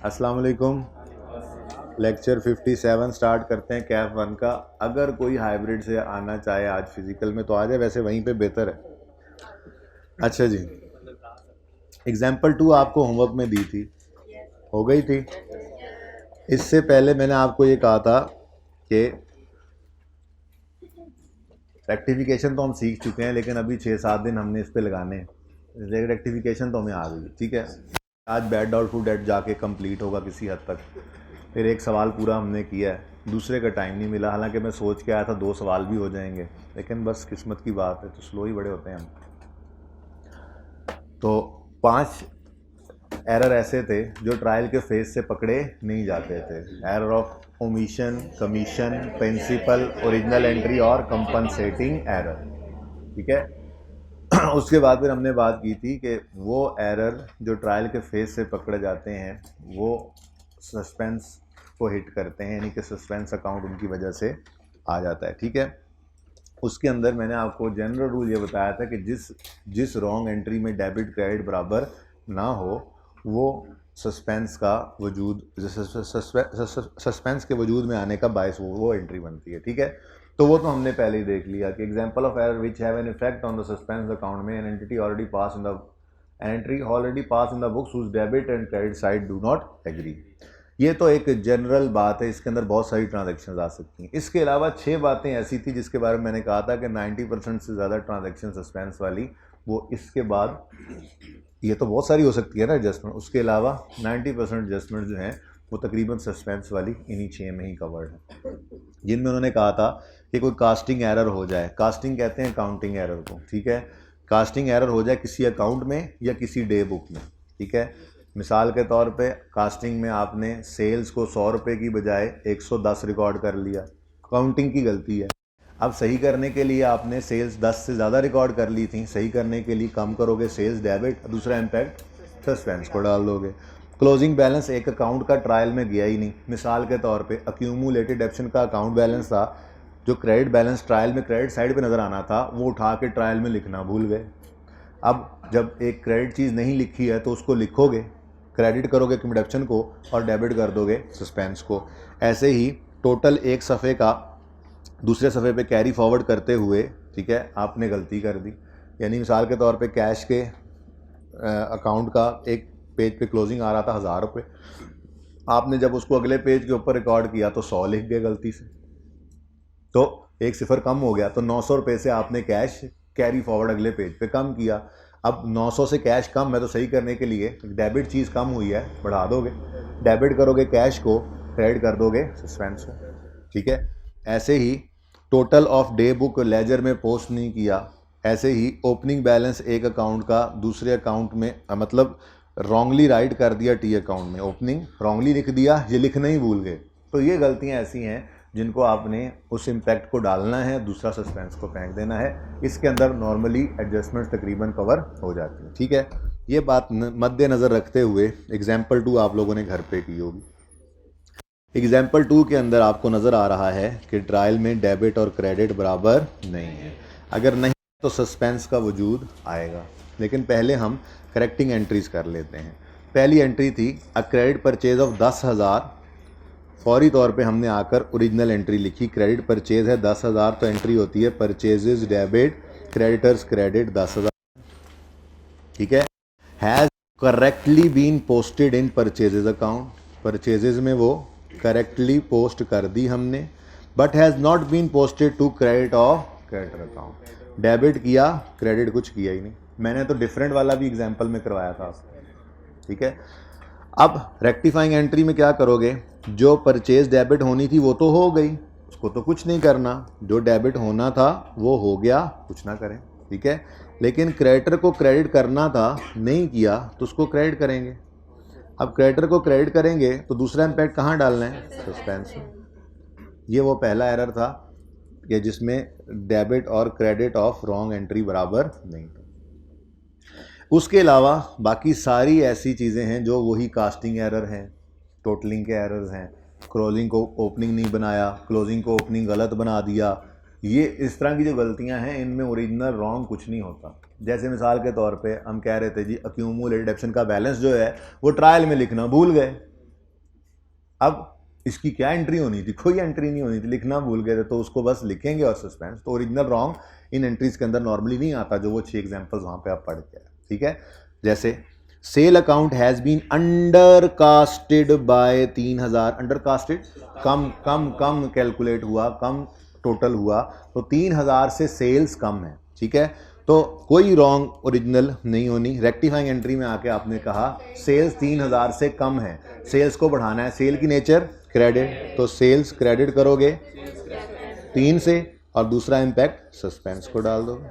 अस्सलाम वालेकुम। Lecture 57 start करते हैं कैफ 1 का। अगर कोई हाइब्रिड से आना चाहे आज फिजिकल में तो आ जाए, वैसे वहीं पे बेहतर है। अच्छा जी, एग्जाम्पल 2 आपको होमवर्क में दी थी, हो गई थी। इससे पहले मैंने आपको ये कहा था कि रेक्टिफिकेशन तो हम सीख चुके हैं, लेकिन अभी 6-7 दिन हमने इस पे लगाने हैं। रेक्टिफिकेशन तो हमें आ गई, ठीक है। आज बैड डाउटफुल डेट जाके कंप्लीट होगा किसी हद तक। फिर एक सवाल पूरा हमने किया है, दूसरे का टाइम नहीं मिला। हालांकि मैं सोच के आया था 2 सवाल भी हो जाएंगे, लेकिन बस किस्मत की बात है, तो स्लो ही बड़े होते हैं हम। तो 5 एरर ऐसे थे जो ट्रायल के फेज से पकड़े नहीं जाते थे। Error of omission, commission, principle, original entry और कंपनसेटिंग एरर, ठीक है। उसके बाद फिर हमने बात की थी कि वो एरर जो ट्रायल के फेज से पकड़े जाते हैं वो सस्पेंस को हिट करते हैं, यानी कि सस्पेंस अकाउंट उनकी वजह से आ जाता है, ठीक है। उसके अंदर मैंने आपको जनरल रूल ये बताया था कि जिस रॉन्ग एंट्री में डेबिट क्रेडिट बराबर ना हो वो सस्पेंस का वजूद, सस्पेंस के वजूद में आने का बायस वो एंट्री बनती है, ठीक है। तो वो तो हमने पहले ही देख लिया कि example of error which have an effect on the suspense account में an entity already pass in the entry already pass in the books whose debit and credit side do not agree. ये तो एक general बात है, इसके अंदर बहुत सारी ट्रांजैक्शंस आ सकती हैं। इसके अलावा 6 बातें ऐसी थी जिसके बारे में मैंने कहा था कि 90% से ज़्यादा ट्रांजैक्शन सस्पेंस वाली वो इसके बाद, ये तो बहुत सारी हो सकती है ना एडजस्टमेंट, उसके अलावा 90% एडजस्टमेंट जो हैं वो तकरीबन सस्पेंस वाली इन्हीं 6 में ही कवर्ड है। जिनमें उन्होंने कहा था कि कोई कास्टिंग एरर हो जाए, कास्टिंग कहते हैं काउंटिंग एरर को, ठीक है। कास्टिंग एरर हो जाए किसी अकाउंट में या किसी डे बुक में, ठीक है। मिसाल के तौर पे कास्टिंग में आपने सेल्स को 100 रुपये की बजाय 110 रिकॉर्ड कर लिया, काउंटिंग की गलती है। अब सही करने के लिए आपने सेल्स 10 से ज़्यादा रिकॉर्ड कर ली थी, सही करने के लिए कम करोगे सेल्स डेबिट, दूसरा इम्पैक्ट सस्पेंस को डाल दोगे। क्लोजिंग बैलेंस एक अकाउंट का ट्रायल में गया ही नहीं। मिसाल के तौर पे अक्यूमुलेटेड डेप्शन का अकाउंट बैलेंस था, जो क्रेडिट बैलेंस ट्रायल में क्रेडिट साइड पे नज़र आना था वो उठा के ट्रायल में लिखना भूल गए। अब जब एक क्रेडिट चीज़ नहीं लिखी है तो उसको लिखोगे, क्रेडिट करोगे डिडक्शन को और डेबिट कर दोगे सस्पेंस को। ऐसे ही टोटल एक सफ़े का दूसरे सफ़े पे कैरी फॉरवर्ड करते हुए, ठीक है, आपने गलती कर दी। यानी मिसाल के तौर पे कैश के अकाउंट का एक पेज पे क्लोजिंग आ रहा था 1000 रुपये, आपने जब उसको अगले पेज के ऊपर रिकॉर्ड किया तो 100 लिख गए गलती से, तो एक सिफर कम हो गया, तो 900 रुपये से आपने कैश कैरी फॉरवर्ड अगले पेज पे कम किया। अब 900 से कैश कम है तो सही करने के लिए डेबिट चीज़ कम हुई है, बढ़ा दोगे, डेबिट करोगे कैश को, क्रेडिट कर दोगे सस्पेंस को, ठीक है। ऐसे ही total of day book ledger में पोस्ट नहीं किया। ऐसे ही ओपनिंग बैलेंस एक अकाउंट का दूसरे अकाउंट में, मतलब रॉन्गली राइट कर दिया टी अकाउंट में, ओपनिंग रॉन्गली लिख दिया, ये लिखना ही भूल गए। तो ये गलतियां ऐसी हैं जिनको आपने उस इम्पैक्ट को डालना है, दूसरा सस्पेंस को फेंक देना है। इसके अंदर नॉर्मली एडजस्टमेंट तकरीबन कवर हो जाती है, ठीक है। ये बात मद्देनज़र रखते हुए एग्जाम्पल 2 आप लोगों ने घर पे की होगी। एग्जाम्पल 2 के अंदर आपको नज़र आ रहा है कि ट्रायल में डेबिट और क्रेडिट बराबर नहीं है। अगर नहीं तो सस्पेंस का वजूद आएगा। लेकिन पहले हम करेक्टिंग एंट्रीज कर लेते हैं। पहली एंट्री थी अ क्रेडिट परचेज ऑफ 10,000। फौरी तौर पे हमने आकर ओरिजिनल एंट्री लिखी, क्रेडिट परचेज है 10,000, तो एंट्री होती है परचेजेज डेबिट, क्रेडिटर्स क्रेडिट 10,000, ठीक है। Has correctly been posted in purchases account, purchases में वो करेक्टली पोस्ट कर दी हमने, but has not been posted to credit of creditor account. Debit किया, क्रेडिट कुछ किया ही नहीं। मैंने तो डिफरेंट वाला भी एग्जाम्पल में करवाया था, ठीक है। अब रेक्टिफाइंग एंट्री में क्या करोगे, जो परचेज डेबिट होनी थी वो तो हो गई, उसको तो कुछ नहीं करना, जो डेबिट होना था वो हो गया, कुछ ना करें, ठीक है। लेकिन क्रेडिटर को क्रेडिट करना था, नहीं किया, तो उसको क्रेडिट करेंगे। अब क्रेडिटर को क्रेडिट करेंगे तो दूसरा इम्पैक्ट कहाँ डालना है, सस्पेंस में। ये वो पहला एरर था कि जिसमें डेबिट और क्रेडिट ऑफ रॉन्ग एंट्री बराबर नहीं था। उसके अलावा बाकी सारी ऐसी चीज़ें हैं जो वही कास्टिंग एरर हैं, टोटलिंग के एरर्स हैं, क्लोजिंग को ओपनिंग नहीं बनाया, क्लोजिंग को ओपनिंग गलत बना दिया। ये इस तरह की जो गलतियां हैं इनमें ओरिजिनल रॉन्ग कुछ नहीं होता। जैसे मिसाल के तौर पे हम कह रहे थे जी अक्यूमुलेटेड डेप्शन का बैलेंस जो है वो ट्रायल में लिखना भूल गए, अब इसकी क्या एंट्री होनी थी? कोई एंट्री नहीं होनी थी, लिखना भूल गए थे, तो उसको बस लिखेंगे और सस्पेंस। तो ओरिजिनल रॉन्ग इन एंट्रीज के अंदर नॉर्मली नहीं आता, जो वो 6 एग्जांपल्स वहां पे आप पढ़ के आए, ठीक है। जैसे sale account has been undercasted by 3000, undercasted कम कम कम कैलकुलेट हुआ, कम टोटल हुआ, तो 3000 से सेल्स कम है, ठीक है। तो कोई रॉन्ग ओरिजिनल नहीं होनी। रेक्टिफाइंग एंट्री में आके आपने कहा सेल्स 3000 से कम है, सेल्स को बढ़ाना है, सेल की नेचर क्रेडिट, तो सेल्स क्रेडिट करोगे 3 से, और दूसरा इंपैक्ट सस्पेंस को डाल दो।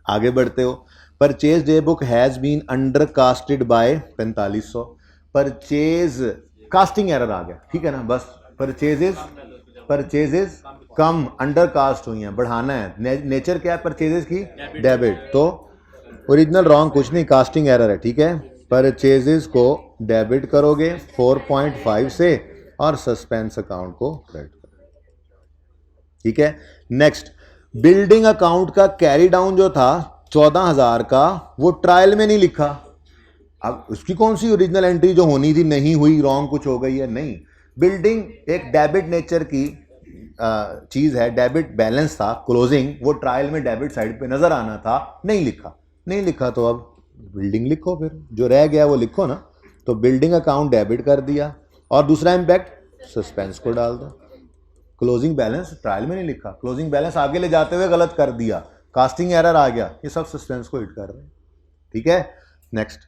आगे बढ़ते हो, purchase day book has been undercasted by 4500, purchase casting error आ गया, ठीक है ना, बस परचेजेस कम अंडरकास्ट हुई हैं, बढ़ाना है, नेचर क्या है परचेजेस की? डेबिट, तो ओरिजिनल रॉन्ग कुछ नहीं, कास्टिंग एरर है, ठीक है। परचेजेस को डेबिट करोगे 4.5 से और सस्पेंस अकाउंट को क्रेडिट करोगे, ठीक है। नेक्स्ट, बिल्डिंग अकाउंट का कैरी डाउन जो था 14,000 का, वो ट्रायल में नहीं लिखा। अब उसकी कौन सी ओरिजिनल एंट्री जो होनी थी नहीं हुई, रॉन्ग कुछ हो गई है? नहीं, बिल्डिंग एक डेबिट नेचर की चीज है, डेबिट बैलेंस था क्लोजिंग, वो ट्रायल में डेबिट साइड पे नजर आना था, नहीं लिखा, तो अब बिल्डिंग लिखो, फिर जो रह गया वो लिखो ना। तो बिल्डिंग अकाउंट डेबिट कर दिया, और दूसरा इंपैक्ट सस्पेंस को डाल दो। क्लोजिंग बैलेंस ट्रायल में नहीं लिखा, क्लोजिंग बैलेंस आगे ले जाते हुए गलत कर दिया, कास्टिंग एरर आ गया, ये सब सस्पेंस को हिट कर रहे हैं, ठीक है। Next,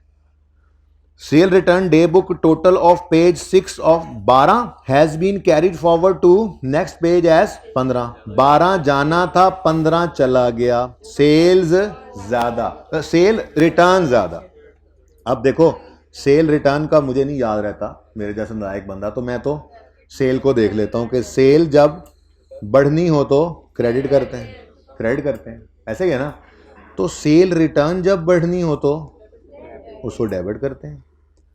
sale return day book total of page 6 of 12 has been carried forward to next page as 15, 12 जाना था 15 चला गया, सेल्स ज्यादा, सेल रिटर्न ज्यादा। अब देखो सेल रिटर्न का मुझे नहीं याद रहता, मेरे जैसा नालायक बंदा, तो मैं तो सेल को देख लेता हूं कि सेल जब बढ़नी हो तो क्रेडिट करते हैं, ऐसे ही है ना। तो सेल रिटर्न जब बढ़नी हो तो उसको डेबिट करते हैं।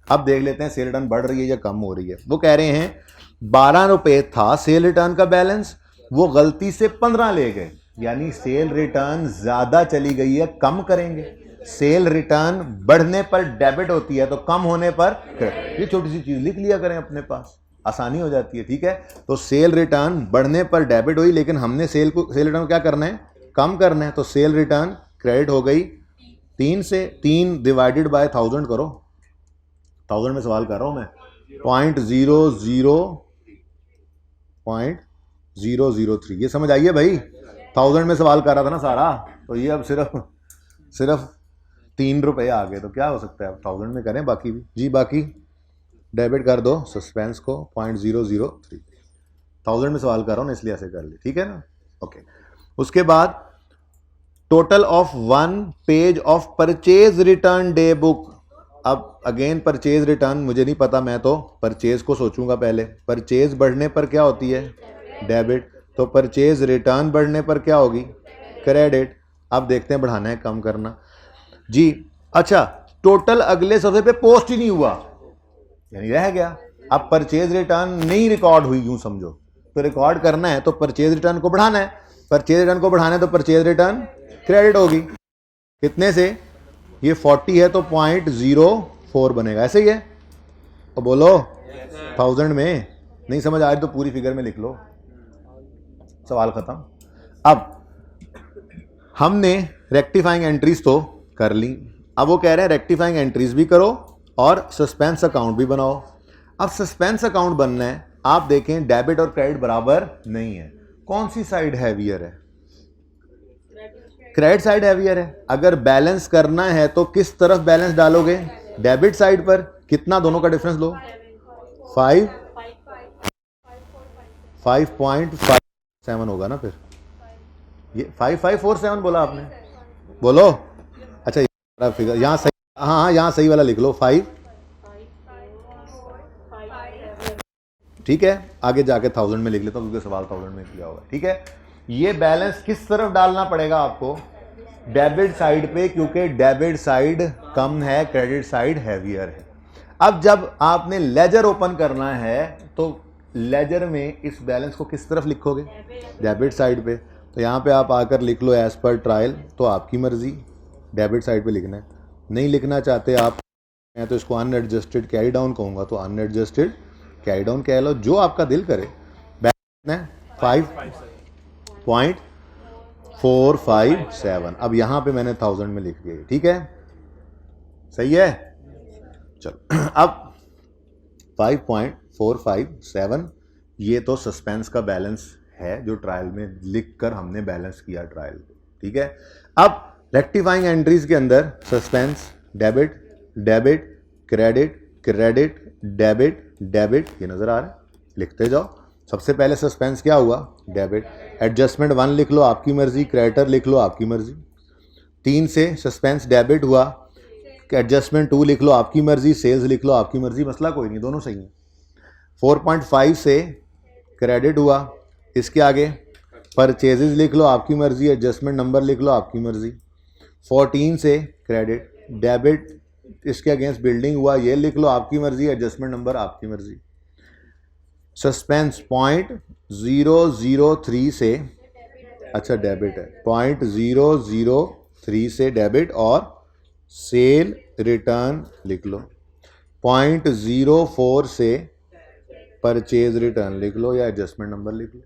अब देख लेते हैं सेल रिटर्न बढ़ रही है या कम हो रही है। वो कह रहे हैं 12 रुपए था सेल रिटर्न का बैलेंस, वो गलती से 15 ले गए, यानी सेल रिटर्न ज्यादा चली गई है, कम करेंगे। सेल रिटर्न बढ़ने पर डेबिट होती है, तो कम होने पर क्रेडिट। ये छोटी सी चीज लिख लिया करें अपने पास, आसानी हो जाती है, ठीक है। तो सेल रिटर्न बढ़ने पर डेबिट हुई, लेकिन हमने सेल रिटर्न को क्या करना है? कम करना है, तो सेल रिटर्न क्रेडिट हो गई 3 से, 3 डिवाइडेड बाय 1000 करो, 1000 में सवाल कर रहा हूं मैं, 0.003, ये समझ आइए भाई, 1000 में सवाल कर रहा था ना सारा, तो ये अब सिर्फ 3 रुपए आ गए, तो क्या हो सकता है, अब 1000 में करें बाकी भी जी, बाकी डेबिट कर दो सस्पेंस को 0.003, 1000 में सवाल कर रहा हूं ना, इसलिए ऐसे कर ली, ठीक है ना, ओके। उसके बाद total of 1 page of purchase return day book. अब अगेन परचेज रिटर्न मुझे नहीं पता, मैं तो परचेज को सोचूंगा पहले। परचेज बढ़ने पर क्या होती है? डेबिट, तो परचेज रिटर्न बढ़ने पर क्या होगी? क्रेडिट। अब देखते हैं बढ़ाना है कम करना जी। अच्छा, टोटल अगले सफे पे पोस्ट ही नहीं हुआ, यानी रह गया। अब परचेज रिटर्न नहीं रिकॉर्ड हुई, यूं समझो, तो रिकॉर्ड करना है तो परचेज रिटर्न को बढ़ाना है, परचेज रिटर्न को बढ़ाना है तो परचेज रिटर्न क्रेडिट होगी, कितने से? ये 40 है तो 0.04 बनेगा, ऐसे ही है। तो बोलो 1000 में नहीं समझ आ रही तो पूरी फिगर में लिख लो, सवाल खत्म। अब हमने रेक्टिफाइंग एंट्रीज तो कर ली, अब वो कह रहे हैं रेक्टिफाइंग एंट्रीज भी करो और सस्पेंस अकाउंट भी बनाओ। अब सस्पेंस अकाउंट बनना है, आप देखें डेबिट और क्रेडिट बराबर नहीं है, कौन सी साइड हैवियर है? क्रेडिट साइड हैवियर है। अगर बैलेंस करना है तो किस तरफ बैलेंस डालोगे? डेबिट साइड पर। कितना दोनों का डिफरेंस लो? 5.57 होगा ना, फिर ये 5547 बोला आपने, बोलो। अच्छा फिगर यहाँ सही, हाँ यहाँ सही वाला लिख लो 5, ठीक है। आगे जाके 1000 में लिख लेता हूँ क्योंकि सवाल 1000 में किया होगा, ठीक है। ये बैलेंस किस तरफ डालना पड़ेगा आपको? डेबिट साइड पे, क्योंकि डेबिट साइड कम है, क्रेडिट साइड हैवियर है। अब जब आपने लेजर ओपन करना है तो लेजर में इस बैलेंस को किस तरफ लिखोगे? डेबिट साइड पे। तो यहाँ पे आप आकर लिख लो एज पर ट्रायल, तो आपकी मर्जी, डेबिट साइड पे लिखना है। नहीं लिखना चाहते आप, मैं तो इसको अनएडजस्टेड कैरी डाउन कहूँगा, तो अनएडजस्टेड कैरी डाउन कह लो, जो आपका दिल करे। बैलेंस 5.457। अब यहाँ पे मैंने 1000 में लिख दिया, ठीक है, सही है। चलो अब 5.457 ये तो सस्पेंस का बैलेंस है जो ट्रायल में लिखकर हमने बैलेंस किया ट्रायल को, ठीक है। अब रेक्टिफाइंग एंट्रीज के अंदर suspense debit debit credit credit debit debit, ये नजर आ रहा है, लिखते जाओ। सबसे पहले सस्पेंस क्या हुआ, डेबिट। एडजस्टमेंट 1 लिख लो आपकी मर्जी, क्रेडिटर लिख लो आपकी मर्जी। 3 से सस्पेंस डेबिट हुआ, एडजस्टमेंट 2 लिख लो आपकी मर्जी, सेल्स लिख लो आपकी मर्जी, मसला कोई नहीं, दोनों सही है। 4.5 से क्रेडिट हुआ, इसके आगे परचेजेस लिख लो आपकी मर्जी, एडजस्टमेंट नंबर लिख लो आपकी मर्जी। 14 से क्रेडिट डेबिट, इसके अगेंस्ट बिल्डिंग हुआ, ये लिख लो आपकी मर्जी, एडजस्टमेंट नंबर आपकी मर्जी। सस्पेंस 0.003 से, अच्छा डेबिट है, 0.003 से डेबिट और सेल रिटर्न लिख लो। 0.04 से परचेज रिटर्न लिख लो या एडजस्टमेंट नंबर लिख लो।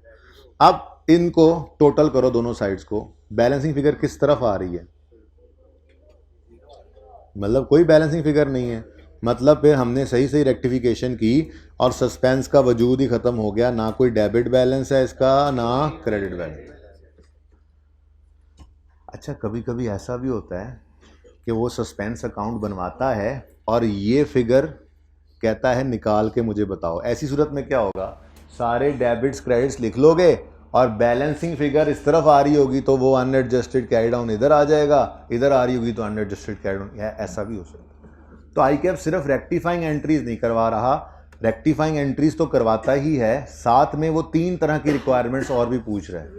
अब इनको टोटल करो दोनों साइड्स को, बैलेंसिंग फिगर किस तरफ आ रही है, मतलब कोई बैलेंसिंग फिगर नहीं है, मतलब फिर हमने सही सही रेक्टिफिकेशन की और सस्पेंस का वजूद ही खत्म हो गया, ना कोई डेबिट बैलेंस है इसका, ना क्रेडिट बैलेंस। अच्छा कभी कभी ऐसा भी होता है कि वो सस्पेंस अकाउंट बनवाता है और ये फिगर कहता है निकाल के मुझे बताओ। ऐसी सूरत में क्या होगा, सारे डेबिट्स क्रेडिट्स लिख लोगे और बैलेंसिंग फिगर इस तरफ आ रही होगी तो वो अनएडजस्टेड कैरी डाउन इधर आ जाएगा, इधर आ रही होगी तो अनएडजस्टेड कैरी डाउन, ऐसा भी हो सकता है। तो आईकैप सिर्फ रेक्टिफाइंग एंट्रीज नहीं करवा रहा, रेक्टिफाइंग एंट्रीज तो करवाता ही है, साथ में वो 3 तरह की रिक्वायरमेंट्स और भी पूछ रहे हैं।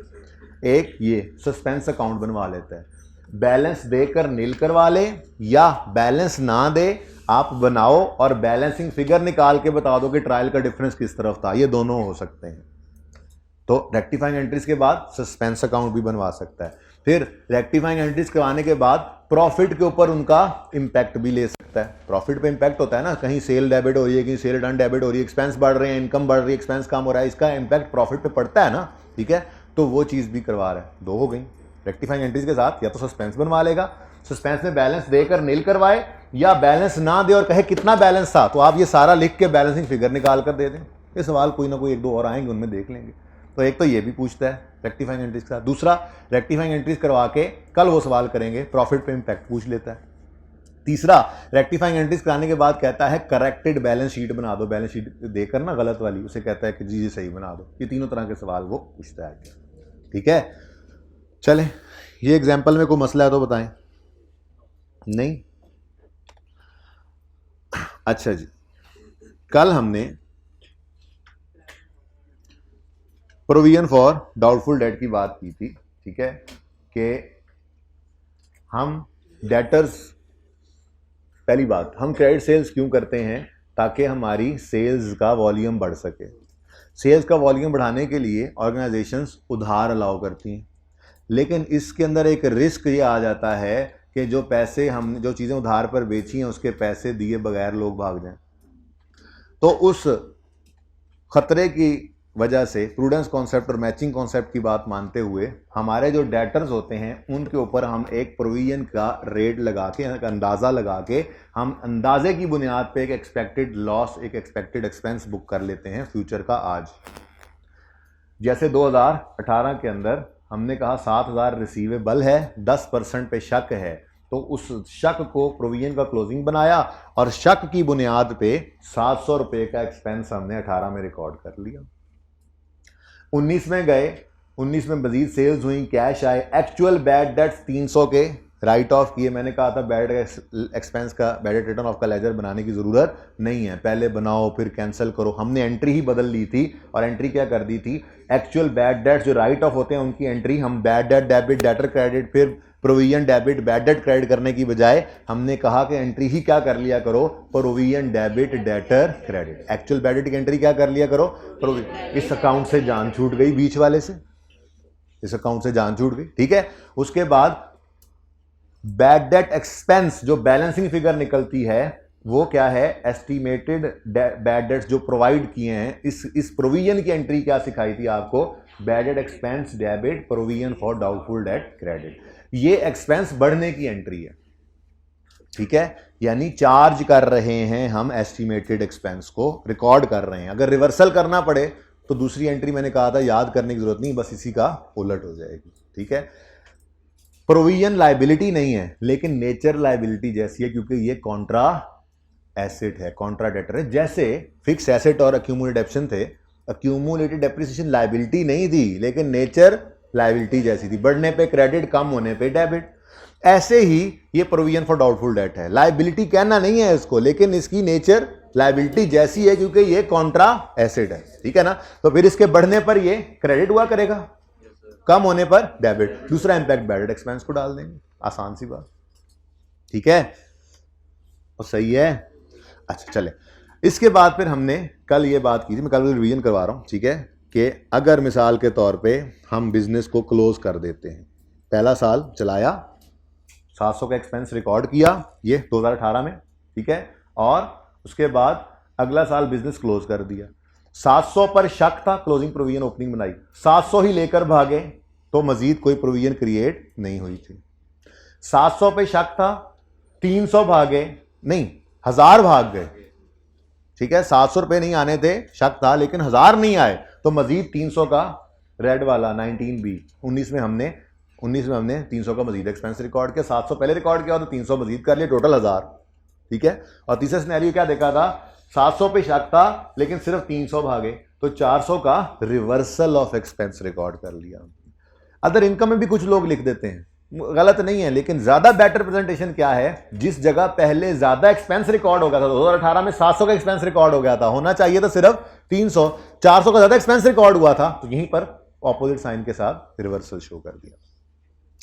एक ये सस्पेंस अकाउंट बनवा लेता है, बैलेंस देकर नील करवा ले या बैलेंस ना दे आप बनाओ और बैलेंसिंग फिगर निकाल के बता दो कि ट्रायल का डिफरेंस किस तरफ था, ये दोनों हो सकते हैं। तो रेक्टिफाइंग एंट्रीज के बाद सस्पेंस अकाउंट भी बनवा सकता है, फिर रेक्टिफाइंग एंट्रीज करवाने के बाद प्रॉफिट के ऊपर उनका इंपैक्ट भी ले सकता है। प्रॉफिट पे इंपैक्ट होता है ना, कहीं सेल डेबिट हो रही है, कहीं सेल रिटर्न डेबिट हो रही है, एक्सपेंस बढ़ रहे हैं, इनकम बढ़ रही है, एक्सपेंस कम हो रहा है, इसका इंपैक्ट प्रॉफिट पे पड़ता है ना, ठीक है, तो वो चीज़ भी करवा रहा है। 2 हो गई रेक्टिफाइंग एंट्रीज के साथ, या तो सस्पेंस बनवा लेगा, सस्पेंस में बैलेंस देकर नील करवाए, या बैलेंस ना दे और कहे कितना बैलेंस था, तो आप ये सारा लिख के बैलेंसिंग फिगर निकाल कर दे दें। ये सवाल कोई ना कोई 1-2 और आएंगे, उनमें देख लेंगे। तो एक तो ये भी पूछता है रेक्टिफाइंग एंट्रीज के साथ, दूसरा रेक्टिफाइंग एंट्रीज करवा के कल वो सवाल करेंगे प्रॉफिट पे इंपैक्ट पूछ लेता है। तीसरा रेक्टिफाइंग एंट्रीज कराने के बाद कहता है करेक्टेड बैलेंस शीट बना दो, बैलेंस शीट देकर ना गलत वाली, उसे कहता है कि जी सही बना दो। ये तीनों तरह के सवाल वो पूछता है, ठीक है। चले ये एग्जाम्पल में कोई मसला है तो बताएं, नहीं? अच्छा जी, कल हमने प्रोविजन फॉर डाउटफुल डेट की बात की थी, ठीक है, कि हम डेटर्स, पहली बात हम क्रेडिट सेल्स क्यों करते हैं, ताकि हमारी सेल्स का वॉल्यूम बढ़ सके। सेल्स का वॉल्यूम बढ़ाने के लिए ऑर्गेनाइजेशंस उधार अलाउ करती हैं, लेकिन इसके अंदर एक रिस्क ये आ जाता है कि जो पैसे हम जो चीज़ें उधार पर बेची हैं उसके पैसे दिए बगैर लोग भाग जाएं। तो उस खतरे की वजह से प्रूडेंस कॉन्सेप्ट और मैचिंग कॉन्सेप्ट की बात मानते हुए हमारे जो डेटर्स होते हैं उनके ऊपर हम एक प्रोविजन का रेट लगा के, एक अंदाज़ा लगा के, हम अंदाजे की बुनियाद पे एक एक्सपेक्टेड लॉस, एक एक्सपेक्टेड एक्सपेंस बुक कर लेते हैं फ्यूचर का आज। जैसे 2018 के अंदर हमने कहा 7000 रिसीवेबल है, 10% पे शक है, तो उस शक को प्रोविजन का क्लोजिंग बनाया और शक की बुनियाद पे 700 रुपये का एक्सपेंस हमने 18 में रिकॉर्ड कर लिया। 19 में गए, 19 में मजीद सेल्स हुई, कैश आए, एक्चुअल बैड डेट्स 300 के राइट ऑफ किए। मैंने कहा था बैड एक्सपेंस का, बैड रिटर्न ऑफ का लेजर बनाने की ज़रूरत नहीं है, पहले बनाओ फिर कैंसिल करो। हमने एंट्री ही बदल ली थी और एंट्री क्या कर दी थी, एक्चुअल बैड डेट्स जो राइट ऑफ होते हैं उनकी एंट्री हम bad debt debit debtor credit फिर provision debit bad debt credit करने की बजाय हमने कहा कि एंट्री ही क्या कर लिया करो, provision debit debtor credit. Actual bad date की एंट्री क्या कर लिया करो, प्रोविजन। इस अकाउंट से जान छूट गई, बीच वाले से, इस अकाउंट से जान छूट गई, ठीक है। उसके बाद बैड डेट एक्सपेंस जो बैलेंसिंग फिगर निकलती है वो क्या है, एस्टिमेटेड बैड डेट्स जो प्रोवाइड किए हैं, इस प्रोविजन की एंट्री क्या सिखाई थी आपको, bad debt expense debit provision for doubtful date credit. ये एक्सपेंस बढ़ने की एंट्री है, ठीक है, यानी चार्ज कर रहे हैं हम एस्टिमेटेड एक्सपेंस को, रिकॉर्ड कर रहे हैं। अगर रिवर्सल करना पड़े तो दूसरी एंट्री मैंने कहा था याद करने की जरूरत नहीं, बस इसी का उलट हो जाएगी, ठीक है। प्रोविजन लायबिलिटी नहीं है लेकिन नेचर लायबिलिटी जैसी है, क्योंकि ये कॉन्ट्रा एसेट है, कॉन्ट्रा डेटर है। जैसे फिक्स एसेट और अक्यूमुलेटेड डेप्रिसिएशन थे, अक्यूमुलेटेड डेप्रिसिएशन लायबिलिटी नहीं थी लेकिन नेचर लायबिलिटी जैसी थी, बढ़ने पे क्रेडिट, कम होने पे डेबिट। ऐसे ही ये प्रोविजन फॉर डाउटफुल डेट है, लायबिलिटी कहना नहीं है इसको, लेकिन इसकी नेचर लायबिलिटी जैसी है क्योंकि ये कॉन्ट्रा एसेट है, ठीक है ना। तो फिर इसके बढ़ने पर ये क्रेडिट हुआ करेगा, कम होने पर डेबिट। दूसरा इंपैक्ट बैड डेट एक्सपेंस को डाल देंगे, आसान सी बात, ठीक है, और सही है। अच्छा चले, इसके बाद फिर हमने कल ये बात की थी, मैं कल रिवीजन करवा रहा हूं, ठीक है, कि अगर मिसाल के तौर पे हम बिजनेस को क्लोज कर देते हैं, पहला साल चलाया, 700 का एक्सपेंस रिकॉर्ड किया, ये 2018 में, ठीक है, और उसके बाद अगला साल बिजनेस क्लोज कर दिया। 700 पर शक था, क्लोजिंग प्रोविजन ओपनिंग बनाई, 700 ही लेकर भागे तो मजीद कोई प्रोविजन क्रिएट नहीं हुई थी। 700 पे शक था, 300 भागे, नहीं 1000 भाग गए, ठीक है, 700 रुपए नहीं आने थे, शक था, लेकिन 1000 नहीं आए तो मजीद 300 का रेड वाला 19B 19 में हमने 300 का मजीद एक्सपेंस रिकॉर्ड किया। 700 पहले रिकॉर्ड किया तो 300 मजीद कर लिया, टोटल 1000, ठीक है। और तीसरा सिनेरियो क्या देखा था, 700 पे शक था लेकिन सिर्फ 300 भागे तो 400 का रिवर्सल ऑफ एक्सपेंस रिकॉर्ड कर लिया। अदर इनकम में भी कुछ लोग लिख देते हैं, गलत नहीं है, लेकिन ज्यादा बेटर प्रेजेंटेशन क्या है, जिस जगह पहले ज्यादा एक्सपेंस रिकॉर्ड हो गया था, 2018 में 700 का एक्सपेंस रिकॉर्ड हो गया था, होना चाहिए था सिर्फ 300, 400 का ज्यादा एक्सपेंस रिकॉर्ड हुआ था, तो यहीं पर ऑपोजिट साइन के साथ रिवर्सल शो कर दिया,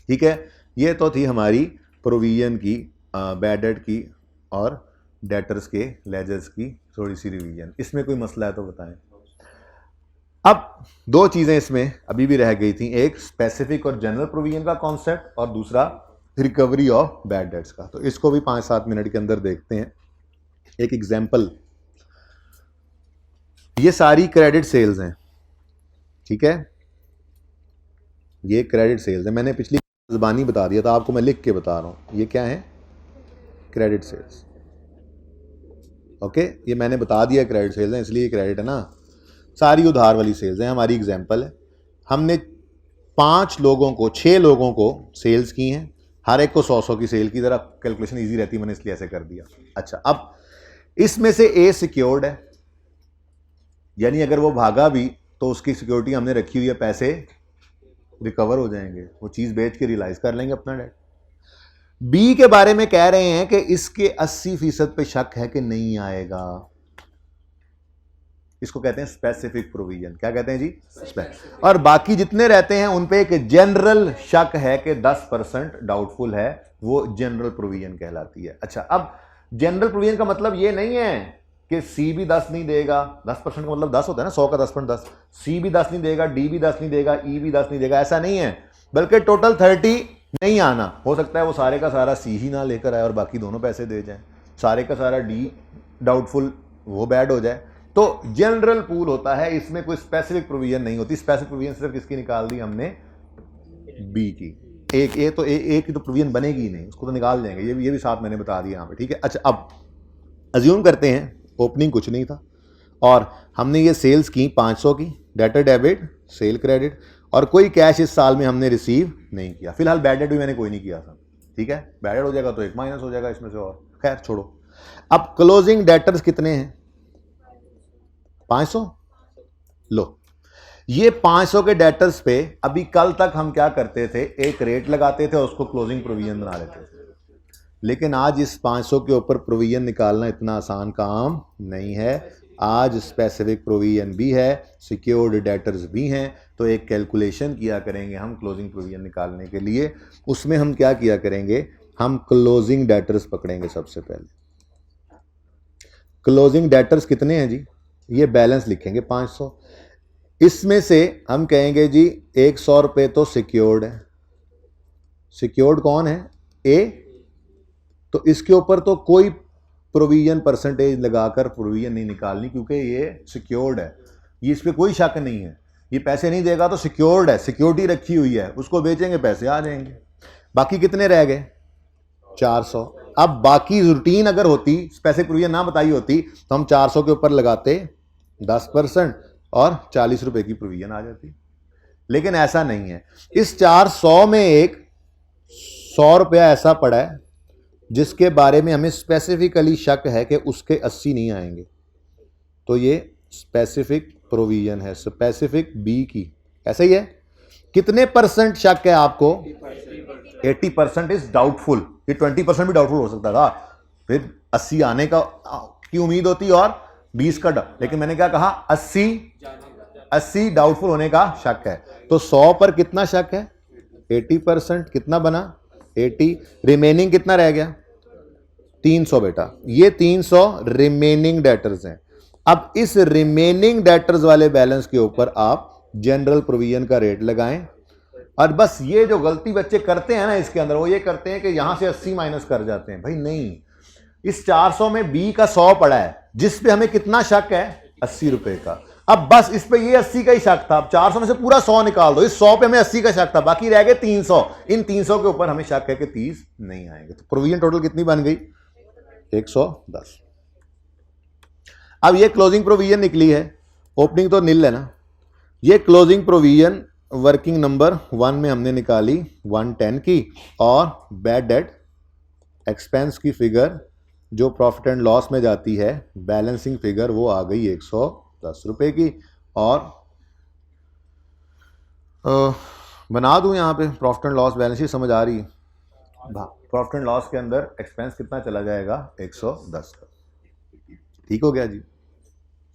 ठीक है। ये तो थी हमारी प्रोविजन की, बैड डेट की और डेटर्स के लेजर्स की थोड़ी सी रिवीजन। इसमें कोई मसला है तो बताएं। अब दो चीजें इसमें अभी भी रह गई थी, एक स्पेसिफिक और जनरल प्रोविजन का कॉन्सेप्ट और दूसरा रिकवरी ऑफ बैड डेट्स का। तो इसको भी 5-7 मिनट के अंदर देखते हैं। एक एग्जांपल, ये सारी क्रेडिट सेल्स हैं, ठीक है, ये क्रेडिट सेल्स है, मैंने पिछली ज़बानी बता दिया था आपको, मैं लिख के बता रहा हूं, ये क्या है, क्रेडिट सेल्स, ओके, ये मैंने बता दिया क्रेडिट सेल्स है, इसलिए क्रेडिट है ना, सारी उधार वाली सेल्स हैं। हमारी एग्जांपल है, हमने 5 लोगों को 6 लोगों को सेल्स की हैं, हर एक को 100 की सेल की, जरा कैलकुलेशन इजी रहती, मैंने इसलिए ऐसे कर दिया। अच्छा, अब इसमें से ए सिक्योर्ड है, यानी अगर वो भागा भी तो उसकी सिक्योरिटी हमने रखी हुई है, पैसे रिकवर हो जाएंगे, वो चीज बेच के रियलाइज कर लेंगे अपना डेट। बी के बारे में कह रहे हैं कि इसके 80% पे शक है कि नहीं आएगा, इसको कहते हैं स्पेसिफिक प्रोविजन। क्या कहते हैं जी, और बाकी जितने रहते हैं उन पे एक जनरल शक है कि 10% डाउटफुल है, वो जनरल प्रोविजन कहलाती है। अच्छा, अब जनरल प्रोविजन का मतलब ये नहीं है कि सी भी 10 नहीं देगा, 10% का मतलब 10 होता है ना, 100 का 10%, सी भी 10 नहीं देगा, डी भी 10 नहीं देगा, ई भी 10 नहीं देगा, ऐसा नहीं है, बल्कि टोटल 30 नहीं आना। हो सकता है वो सारे का सारा सी ही ना लेकर आए और बाकी दोनों पैसे दे जाए, सारे का सारा डी डाउटफुल, वो बैड हो जाए। तो जनरल पूल होता है, इसमें कोई स्पेसिफिक प्रोविजन नहीं होती। स्पेसिफिक प्रोविजन सिर्फ किसकी निकाल दी हमने, बी की। एक ए तो ए की तो प्रोविजन बनेगी ही नहीं, उसको तो निकाल देंगे, ये भी साथ मैंने बता दिया यहाँ पे, ठीक है। अच्छा, अब अज्यूम करते हैं ओपनिंग कुछ नहीं था और हमने ये सेल्स की 500 की, डेटर डेबिट, सेल क्रेडिट, और कोई कैश इस साल में हमने रिसीव नहीं किया। फिलहाल बैड डेट भी मैंने कोई नहीं किया था, ठीक है, बैड डेट हो जाएगा तो एक माइनस हो जाएगा इसमें से, और खैर छोड़ो। अब क्लोजिंग डेटर्स कितने हैं, 500, लो ये 500 के डेटर्स पे अभी कल तक हम क्या करते थे, एक रेट लगाते थे और उसको क्लोजिंग प्रोविजन बना लेते थे, लेकिन आज इस 500 के ऊपर प्रोविजन निकालना इतना आसान काम नहीं है। आज स्पेसिफिक प्रोविजन भी है, सिक्योर्ड डेटर्स भी हैं, तो एक कैलकुलेशन किया करेंगे हम क्लोजिंग प्रोविजन निकालने के लिए। उसमें हम क्या किया करेंगे, हम क्लोजिंग डेटर्स पकड़ेंगे सबसे पहले। क्लोजिंग डेटर्स कितने हैं जी, ये बैलेंस लिखेंगे 500, इसमें से हम कहेंगे जी 100 रुपये तो सिक्योर्ड है, सिक्योर्ड कौन है, ए, तो इसके ऊपर तो कोई प्रोविजन परसेंटेज लगाकर प्रोविजन नहीं निकालनी, क्योंकि ये सिक्योर्ड है, ये इस पर कोई शक नहीं है, ये पैसे नहीं देगा तो सिक्योर्ड है, सिक्योरिटी रखी हुई है, उसको बेचेंगे पैसे आ जाएंगे। बाकी कितने रह गए? 400। अब बाकी रूटीन अगर होती, स्पेसिफिक प्रोविजन ना बताई होती, तो हम 400 के ऊपर लगाते 10% और 40 रुपए की प्रोविजन आ जाती, लेकिन ऐसा नहीं है। इस 400 में एक 100 रुपया ऐसा पड़ा है जिसके बारे में हमें स्पेसिफिकली शक है कि उसके 80 नहीं आएंगे, तो ये स्पेसिफिक प्रोविजन है, स्पेसिफिक बी की। ऐसा ही है। कितने परसेंट शक है आपको? 80% इज डाउटफुल। ये 20% भी डाउटफुल हो सकता था, फिर 80 आने का की उम्मीद होती और 20 का लेकिन मैंने क्या कहा? 80 डाउटफुल होने का शक है। तो 100 पर कितना शक है? 80%। कितना बना? 80। रिमेनिंग कितना रह गया? 300 बेटा। ये 300 रिमेनिंग डेटर्स हैं। अब इस रिमेनिंग डेटर्स वाले बैलेंस के ऊपर आप जनरल प्रोविजन का रेट लगाएं। और बस ये जो गलती बच्चे करते हैं ना इसके अंदर, वो ये करते हैं कि यहां से 80 माइनस कर जाते हैं। भाई नहीं, इस 400 में बी का 100 पड़ा है, जिस पे हमें कितना शक है? 80 रुपए का। अब बस इस पे ये 80 का ही शक था। अब 400 में से पूरा 100 निकाल दो, इस 100 पे हमें 80 का शक था, बाकी रह गए 300। इन 300 के ऊपर हमें शक है कि 30 नहीं आएंगे। तो प्रोविजन टोटल कितनी बन गई? 110। अब ये क्लोजिंग प्रोविजन निकली है, ओपनिंग तो नील है ना। ये क्लोजिंग प्रोविजन वर्किंग नंबर 1 में हमने निकाली 110 की, और बैड डेट एक्सपेंस की फिगर जो प्रॉफिट एंड लॉस में जाती है, बैलेंसिंग फिगर, वो आ गई 110 रुपए की। और बना दूं यहां पे profit and loss balance sheet, समझ आ रही है? प्रॉफिट एंड लॉस के अंदर एक्सपेंस कितना चला जाएगा? 110 का। ठीक हो गया जी?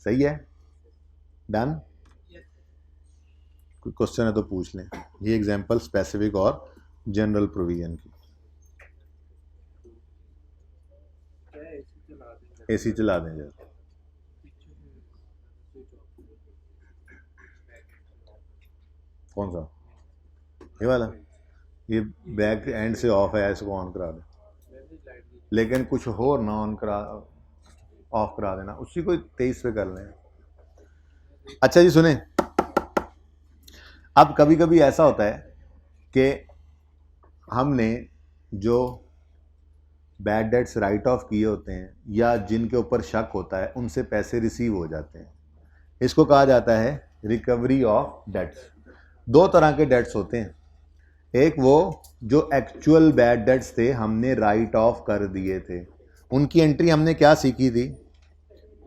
सही है? डन? कोई क्वेश्चन है तो पूछ लें। ये एग्जांपल स्पेसिफिक और जनरल प्रोविजन की। एसी चला दें जरा। कौन सा? ये वाला? ये बैक एंड से ऑफ है, इसको ऑन करा दें, लेकिन कुछ हो ना ऑन करा, ऑफ करा देना, उसी को 23 पे कर लें। अच्छा जी सुने, अब कभी कभी ऐसा होता है कि हमने जो बैड डेट्स राइट ऑफ किए होते हैं या जिनके ऊपर शक होता है, उनसे पैसे रिसीव हो जाते हैं। इसको कहा जाता है रिकवरी ऑफ डेट्स। दो तरह के डेट्स होते हैं। एक वो जो एक्चुअल बैड डेट्स थे, हमने राइट ऑफ कर दिए थे, उनकी एंट्री हमने क्या सीखी थी?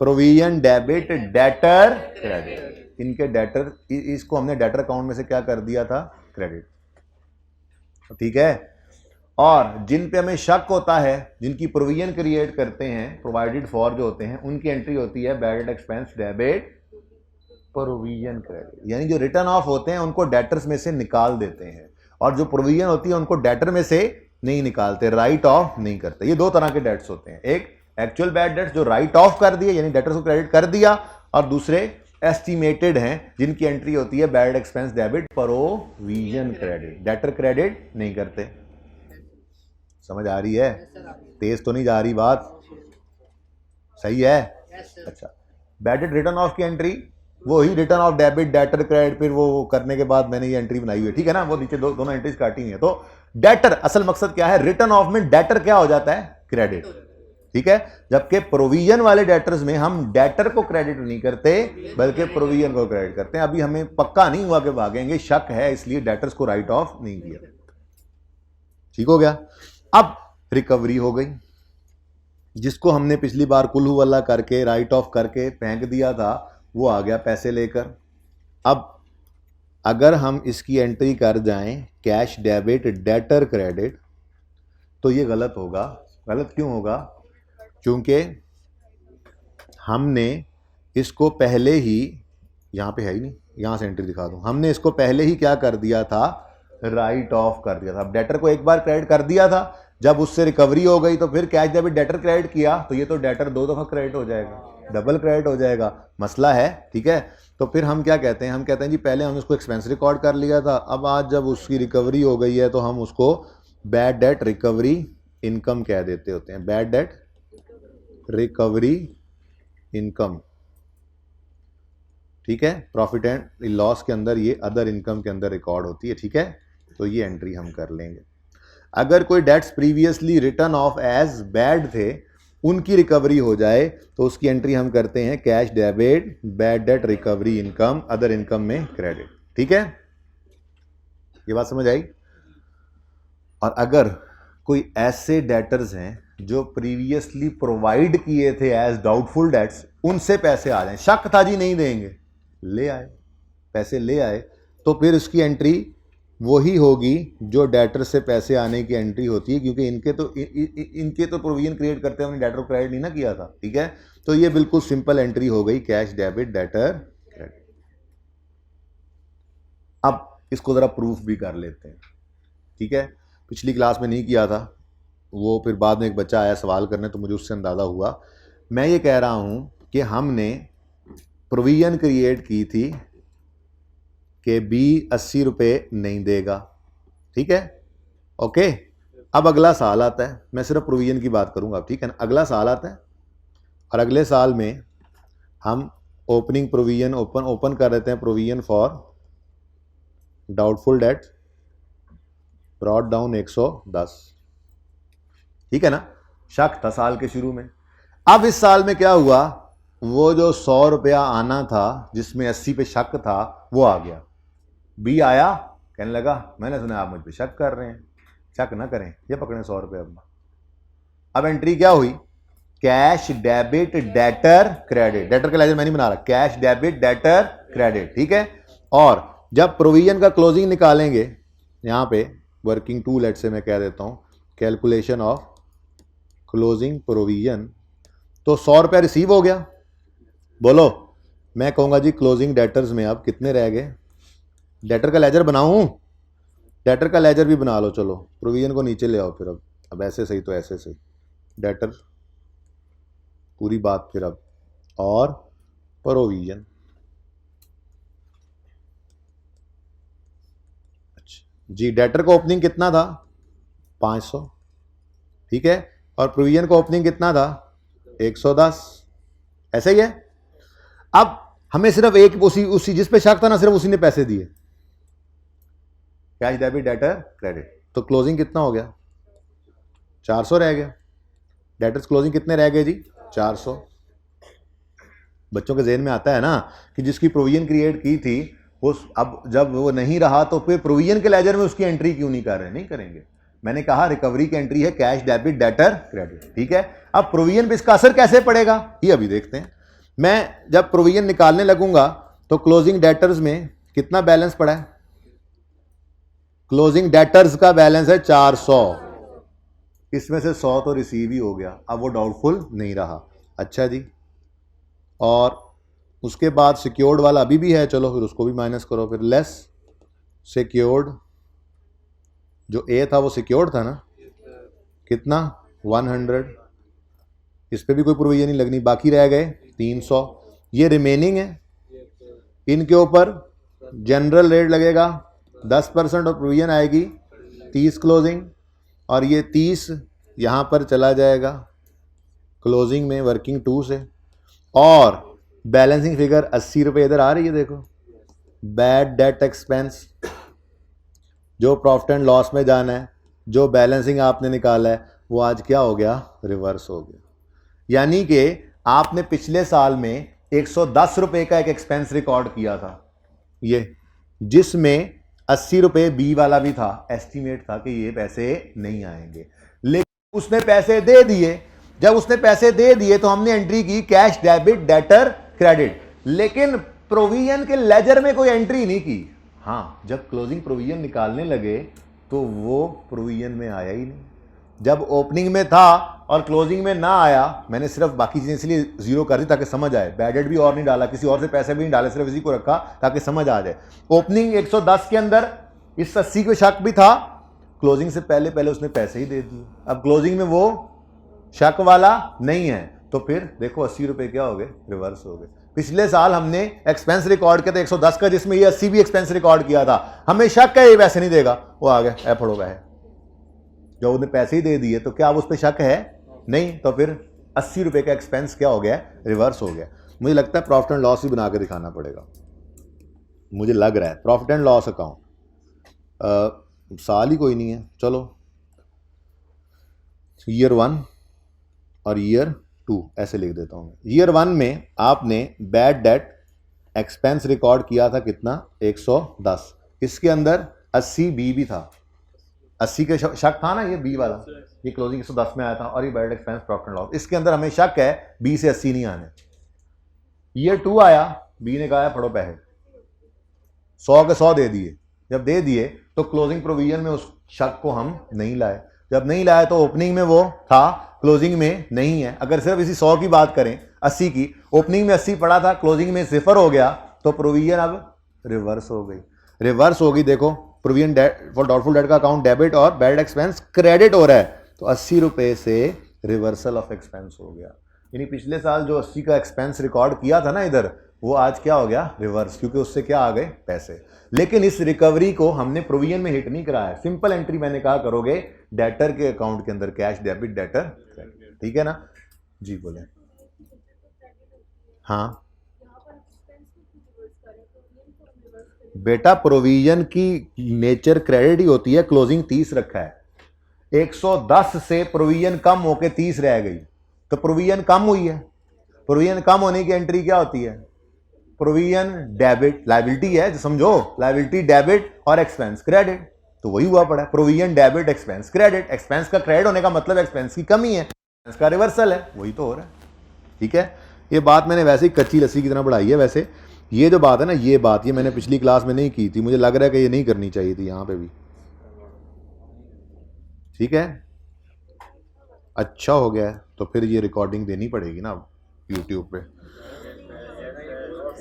Provision debit debtor credit. इनके डेटर, इसको हमने डेटर अकाउंट में से क्या कर दिया था? क्रेडिट। ठीक है। और जिन पे हमें शक होता है, जिनकी प्रोविजन क्रिएट करते हैं, प्रोवाइडेड फॉर जो होते हैं, उनकी एंट्री होती है bad debt expense debit provision credit. यानी जो रिटर्न ऑफ होते हैं उनको डेटर्स में से निकाल देते हैं, और जो प्रोविजन होती है उनको डेटर में से नहीं निकालते, राइट ऑफ नहीं करते। ये दो तरह के डेट्स होते हैं। एक एक्चुअल बैड डेट्स जो राइट ऑफ कर दिए, यानी डेटर्स को क्रेडिट कर दिया, और दूसरे एस्टिमेटेड हैं जिनकी एंट्री होती है bad expense debit provision credit, debtor credit नहीं करते। समझ आ रही है? तेज तो नहीं जा रही बात? सही है? अच्छा, बैड डेट रिटर्न ऑफ की एंट्री वो ही written off debit debtor credit, फिर वो करने के बाद मैंने ये एंट्री बनाई हुई है, ठीक है ना? वो नीचे दोनों एंट्रीज काटी हुई है। तो डेटर, असल मकसद क्या है? रिटर्न ऑफ में डेटर क्या हो जाता है? क्रेडिट। ठीक है। जबकि प्रोविजन वाले डेटर्स में हम डेटर को क्रेडिट नहीं करते, बल्कि प्रोविजन को क्रेडिट करते हैं। अभी हमें पक्का नहीं हुआ कि भागेंगे, शक है, इसलिए डेटर्स को राइट ऑफ नहीं किया। ठीक हो गया? अब रिकवरी हो गई, जिसको हमने पिछली बार कुल्हू वाला करके राइट ऑफ करके फेंक दिया था, वो आ गया पैसे लेकर। अब अगर हम इसकी एंट्री कर जाएं कैश डेबिट डेटर क्रेडिट, तो ये गलत होगा। गलत क्यों होगा? क्योंकि हमने इसको पहले ही, यहां पे है ही नहीं, यहां से एंट्री दिखा दूं, हमने इसको पहले ही क्या कर दिया था? राइट ऑफ कर दिया था। अब डेटर को एक बार क्रेडिट कर दिया था, जब उससे रिकवरी हो गई तो फिर कैश डेबिट डेटर क्रेडिट किया, तो ये तो डेटर दो दफा क्रेडिट हो जाएगा, डबल क्रेडिट हो जाएगा, मसला है। ठीक है। तो फिर हम क्या कहते हैं? हम कहते हैं जी पहले हमने उसको एक्सपेंस रिकॉर्ड कर लिया था, अब आज जब उसकी रिकवरी हो गई है तो हम उसको बैड डेट रिकवरी इनकम कह देते होते हैं। बैड डेट रिकवरी इनकम, ठीक है, प्रॉफिट एंड लॉस के अंदर ये अदर इनकम के अंदर रिकॉर्ड होती है, ठीक है। तो ये एंट्री हम कर लेंगे। अगर कोई debts previously written off as bad थे, उनकी रिकवरी हो जाए तो उसकी एंट्री हम करते हैं cash debit bad debt recovery income other income में क्रेडिट, ठीक है। ये बात समझ आई। और अगर कोई ऐसे डेटर्स हैं जो प्रीवियसली प्रोवाइड किए थे एज डाउटफुल डेट्स, उनसे पैसे आ जाए, शक था जी नहीं देंगे, ले आए, पैसे ले आए, तो फिर उसकी एंट्री वही होगी जो डेटर से पैसे आने की एंट्री होती है, क्योंकि इनके तो प्रोविजन क्रिएट करते हैं, डेटर क्रेडिट नहीं ना किया था, ठीक है। तो ये बिल्कुल सिंपल एंट्री हो गई, कैश डेबिट डेटर क्रेडिट। अब इसको जरा प्रूफ भी कर लेते हैं, ठीक है। पिछली क्लास में नहीं किया था, वो फिर बाद में एक बच्चा आया सवाल करने, तो मुझे उससे अंदाज़ा हुआ। मैं ये कह रहा हूं कि हमने प्रोविजन क्रिएट की थी कि बी 80 रुपये नहीं देगा, ठीक है, ओके। अब अगला साल आता है, मैं सिर्फ प्रोविजन की बात करूंगा, ठीक है ना। अगला साल आता है और अगले साल में हम ओपनिंग प्रोविजन ओपन कर देते हैं, provision for doubtful date brought down 110, ठीक है ना। शक था साल के शुरू में। अब इस साल में क्या हुआ, वो जो 100 रुपया आना था जिसमें 80 पे शक था वो आ गया। बी आया, कहने लगा मैंने सुना आप मुझ पे शक कर रहे हैं, शक ना करें, ये पकड़े 100 रुपये। अब एंट्री क्या हुई, cash debit debtor credit, debtor का लेजर मैं नहीं बना रहा, कैश डेबिट डेटर क्रेडिट, ठीक है। और जब प्रोविजन का क्लोजिंग निकालेंगे, यहां पे वर्किंग टू लेट से मैं कह देता हूं कैलकुलेशन ऑफ क्लोजिंग प्रोविजन, तो 100 रुपया रिसीव हो गया। बोलो, मैं कहूंगा जी क्लोजिंग डेटर्स में अब कितने रह गए, डेटर का लेजर बनाऊं, डेटर का लेजर भी बना लो, चलो प्रोविजन को नीचे ले आओ फिर। अब ऐसे सही तो ऐसे सही, डेटर पूरी बात फिर अब, और प्रोविजन। अच्छा जी, डेटर का ओपनिंग कितना था 500, ठीक है, और प्रोविजन का ओपनिंग कितना था 110, ऐसे ही है। अब हमें सिर्फ एक उसी जिस पे शक था ना, सिर्फ उसी ने पैसे दिए, कैश डेबिट डेटर क्रेडिट, तो क्लोजिंग कितना हो गया 400 रह गया। डेटर्स क्लोजिंग कितने रह गए जी 400। बच्चों के जेहन में आता है ना कि जिसकी प्रोविजन क्रिएट की थी वो अब जब वो नहीं रहा तो फिर प्रोविजन के लेजर में उसकी एंट्री क्यों नहीं कर रहे, नहीं करेंगे। मैंने कहा रिकवरी की एंट्री है कैश डेबिट डेटर क्रेडिट, ठीक है। अब प्रोविजन पे इसका असर कैसे पड़ेगा ये अभी देखते हैं। मैं जब प्रोविजन निकालने लगूंगा तो क्लोजिंग डेटर्स में कितना बैलेंस पड़ा है, क्लोजिंग डेटर्स का बैलेंस है 400, इसमें से 100 तो रिसीव ही हो गया, अब वो डाउटफुल नहीं रहा। अच्छा जी, और उसके बाद सिक्योर्ड वाला अभी भी है, चलो फिर उसको भी माइनस करो, फिर लेस सिक्योर्ड, जो ए था वो सिक्योर्ड था ना, कितना 100, इस पे भी कोई प्रोविजन नहीं लगनी, बाकी रह गए 300, ये रिमेनिंग है। इनके ऊपर जनरल रेट लगेगा 10% और प्रोविजन आएगी 30 क्लोजिंग, और ये 30 यहाँ पर चला जाएगा क्लोजिंग में वर्किंग टू से, और बैलेंसिंग फिगर 80 रुपये इधर आ रही है, देखो बैड डेट एक्सपेंस, जो प्रॉफिट एंड लॉस में जाना है, जो बैलेंसिंग आपने निकाला है वो आज क्या हो गया, रिवर्स हो गया। यानी कि आपने पिछले साल में 110 रुपये का एक एक्सपेंस रिकॉर्ड किया था, ये जिसमें 80 रुपये बी वाला भी था, एस्टीमेट था कि ये पैसे नहीं आएंगे, लेकिन उसने पैसे दे दिए। जब उसने पैसे दे दिए तो हमने एंट्री की कैश डेबिट डेटर क्रेडिट, लेकिन प्रोविजन के लेजर में कोई एंट्री नहीं की। हाँ, जब क्लोजिंग प्रोविजन निकालने लगे तो वो प्रोविजन में आया ही नहीं। जब ओपनिंग में था और क्लोजिंग में ना आया, मैंने सिर्फ बाकी चीजें इसलिए जीरो कर दी ताकि समझ आए, बैड डेट भी और नहीं डाला, किसी और से पैसे भी नहीं डाले, सिर्फ इसी को रखा ताकि समझ आ जाए। ओपनिंग 110 के अंदर इस 80 को शक भी था, क्लोजिंग से पहले पहले उसने पैसे ही दे दिए। अब क्लोजिंग में वो शक वाला नहीं है, तो फिर देखो 80 रुपये क्या हो गए, रिवर्स हो गए। पिछले साल हमने एक्सपेंस रिकॉर्ड किया था 110 का, जिसमें ये 80 भी एक्सपेंस रिकॉर्ड किया था, हमें शक है ये पैसे नहीं देगा, वो आ गया एफड़ो का है, जो उन्हें पैसे ही दे दिए, तो क्या अब उस पर शक है नहीं, तो फिर ₹80 का एक्सपेंस क्या हो गया है, रिवर्स हो गया। मुझे लगता है प्रॉफिट एंड लॉस भी बना के दिखाना पड़ेगा, मुझे लग रहा है प्रॉफिट एंड लॉस अकाउंट साल ही कोई नहीं है, चलो ईयर 1 और ईयर 2 ऐसे लिख देता हूँ। ईयर 1 में आपने बैड डेट एक्सपेंस रिकॉर्ड किया था कितना, 110। इसके अंदर 80 बी भी था, 80 के शक था ना, ये बी वाला, ये क्लोजिंग 110 में आया था और ये bad expense profit and loss, इसके अंदर हमें शक है बी से 80 नहीं आने। ईयर 2 आया, बी ने कहा फड़ो पैसे, 100 के 100 दे दिए। जब दे दिए तो क्लोजिंग प्रोविजन में उस शक को हम नहीं लाए, जब नहीं लाए तो ओपनिंग में वो था, क्लोजिंग में नहीं है। अगर सिर्फ इसी 100 की बात करें, 80 की, ओपनिंग में 80 पड़ा था, क्लोजिंग में 0 हो गया, तो प्रोविजन अब रिवर्स हो गई, रिवर्स हो गई। देखो प्रोविजन फॉर डाउटफुल डेट का अकाउंट डेबिट और बैड एक्सपेंस क्रेडिट हो रहा है, तो ₹80 से रिवर्सल ऑफ एक्सपेंस हो गया। यानी पिछले साल जो 80 का एक्सपेंस रिकॉर्ड किया था ना इधर, वो आज क्या हो गया, रिवर्स, क्योंकि उससे क्या आ गए, पैसे। लेकिन इस रिकवरी को हमने प्रोविजन में हिट नहीं कराया, सिंपल एंट्री मैंने कहा करोगे डेटर के अकाउंट के अंदर, कैश डेबिट डेटर, ठीक है ना जी, बोले। हाँ बेटा, प्रोविजन की नेचर क्रेडिट ही होती है, क्लोजिंग 30 रखा है, 110 से प्रोविजन कम होके 30 रह गई, तो प्रोविजन कम हुई है। प्रोविजन कम होने की एंट्री क्या होती है, प्रोविजन डेबिट, लायबिलिटी है समझो, लायबिलिटी डेबिट और एक्सपेंस क्रेडिट, तो वही हुआ पड़ा है, provision debit expense credit. Expense का क्रेडिट होने का मतलब एक्सपेंस की कमी है, एक्सपेंस का रिवर्सल है, वही तो हो रहा है, ठीक है। ये बात मैंने वैसे ही कच्ची लस्सी की तरह बढ़ाई है। वैसे ये जो बात है ना, ये बात ये मैंने पिछली क्लास में नहीं की थी, मुझे लग रहा है कि ये नहीं करनी चाहिए थी यहाँ पे भी, ठीक है। अच्छा हो गया है, तो फिर ये रिकॉर्डिंग देनी पड़ेगी ना यूट्यूब पे।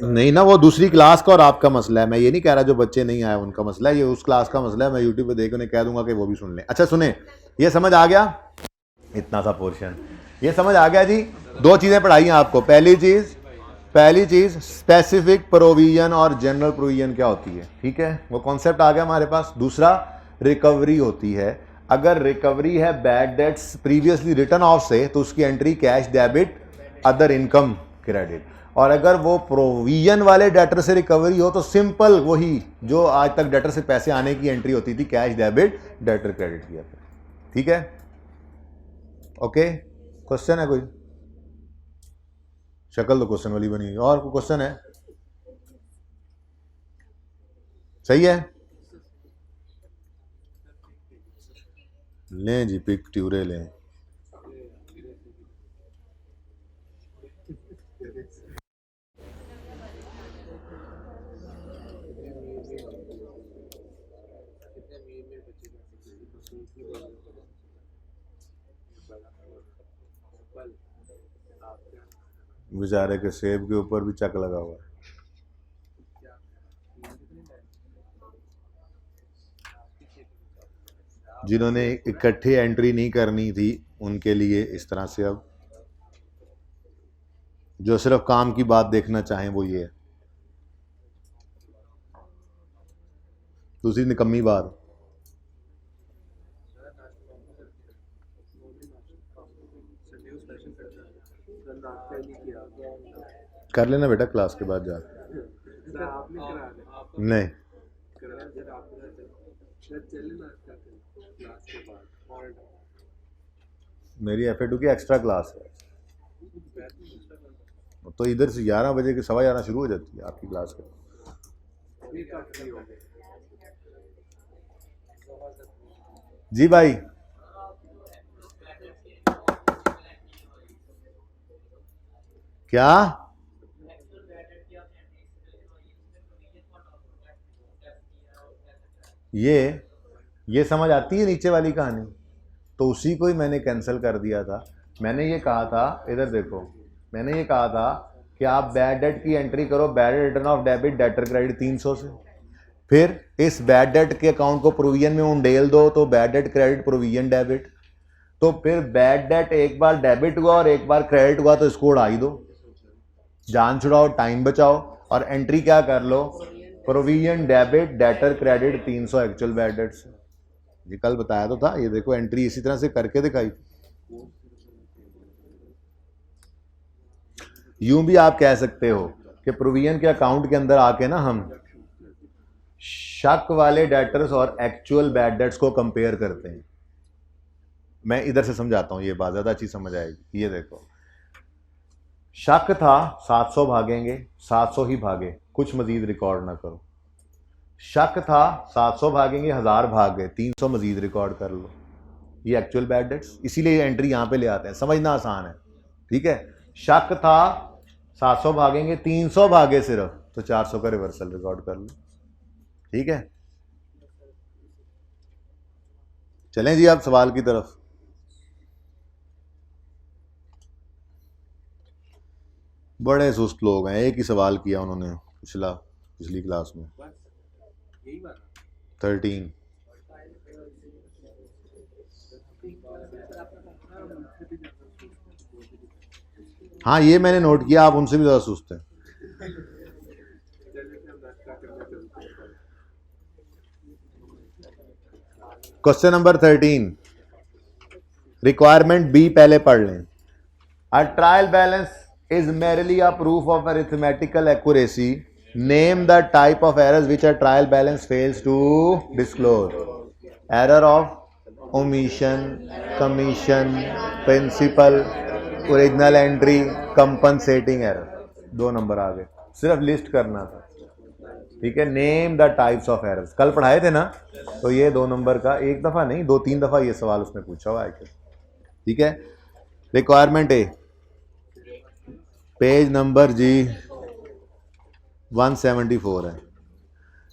नहीं ना, वो दूसरी क्लास का और आपका मसला है, मैं ये नहीं कह रहा जो बच्चे नहीं आए उनका मसला है, ये उस क्लास का मसला है। मैं यूट्यूब पे देख उन्हें कह दूंगा कि वो भी सुन लें। अच्छा सुने, ये समझ आ गया, इतना सा पोर्शन ये समझ आ गया जी। 2 चीज़ें पढ़ाई हैं आपको। पहली चीज़ स्पेसिफिक प्रोविजन और जनरल प्रोविजन क्या होती है, ठीक है, वो कॉन्सेप्ट आ गया हमारे पास। दूसरा रिकवरी होती है, अगर रिकवरी है bad debts previously written of से, तो उसकी entry cash debit other income credit. और अगर वो प्रोविजन वाले डेटर से रिकवरी हो तो सिंपल वही जो आज तक डेटर से पैसे आने की एंट्री होती थी, कैश डेबिट डेटर क्रेडिट किया था, ठीक है। ओके, क्वेश्चन है कोई? शक्ल तो क्वेश्चन वाली बनी, और कोई क्वेश्चन है? सही है, लें जी, पिक ट्यूरे लें। बेचारे के सेब के ऊपर भी चक लगा हुआ है। जिन्होंने इकट्ठी एंट्री नहीं करनी थी उनके लिए इस तरह से, अब जो सिर्फ काम की बात देखना चाहें वो ये है। दूसरी निकम्मी बात, कर लेना बेटा क्लास के बाद जाकर। नहीं, मेरी FA2 की एक्स्ट्रा क्लास है, तो इधर से 11 बजे के 11:15 शुरू हो जाती है आपकी क्लास का। जी भाई, क्या ये समझ आती है नीचे वाली कहानी? तो उसी को ही मैंने कैंसिल कर दिया था। मैंने ये कहा था, इधर देखो, मैंने ये कहा था कि आप बैड डेट की एंट्री करो, bad return off debit debtor credit 300 से, फिर इस बैड डेट के अकाउंट को प्रोविजन में उंडेल दो, तो bad debt credit provision debit, तो फिर बैड डेट एक बार डेबिट हुआ और एक बार क्रेडिट हुआ, तो इसको उड़ा ही दो, जान छुड़ाओ, टाइम बचाओ, और एंट्री क्या कर लो, provision debit debtor credit 300 actual bad debt से। ये कल बताया तो था, ये देखो एंट्री इसी तरह से करके दिखाई थी। यूं भी आप कह सकते हो कि प्रोविजन के अकाउंट के अंदर आके ना हम शक वाले डेटर्स और एक्चुअल बैड डेट्स को कंपेयर करते हैं। मैं इधर से समझाता हूं, ये बात ज़्यादा अच्छी समझ आएगी। ये देखो, शक था 700 भागेंगे, 700 ही भागे, कुछ मजीद रिकॉर्ड ना करो। शक था 700 भागेंगे, 1000 भाग गए, 300 मजीद रिकॉर्ड कर लो। ये एक्चुअल बैड डेट्स, इसीलिए ये एंट्री यहां पे ले आते हैं, समझना आसान है। ठीक है, शक था 700 भागेंगे, 300 भागे सिर्फ, तो 400 का रिवर्सल रिकॉर्ड कर लो। ठीक है, चलें जी आप सवाल की तरफ। बड़े सुस्त लोग हैं, एक ही सवाल किया उन्होंने पिछली क्लास में। 13। हाँ ये मैंने नोट किया, आप उनसे भी ज्यादा सुस्त हैं। क्वेश्चन नंबर 13, रिक्वायरमेंट बी पहले पढ़ लें। A trial balance is merely a proof of arithmetical accuracy. Name the type of errors which a trial balance fails to disclose. Error of omission, commission, principal, original entry, compensating error. 2 number आ गए, सिर्फ list करना था। ठीक है, name the types of errors कल पढ़ाए थे ना, तो ये 2 नंबर का, एक दफ़ा नहीं 2-3 दफ़ा ये सवाल उसने पूछा हुआ है। ठीक है, requirement A, page number G 174 है।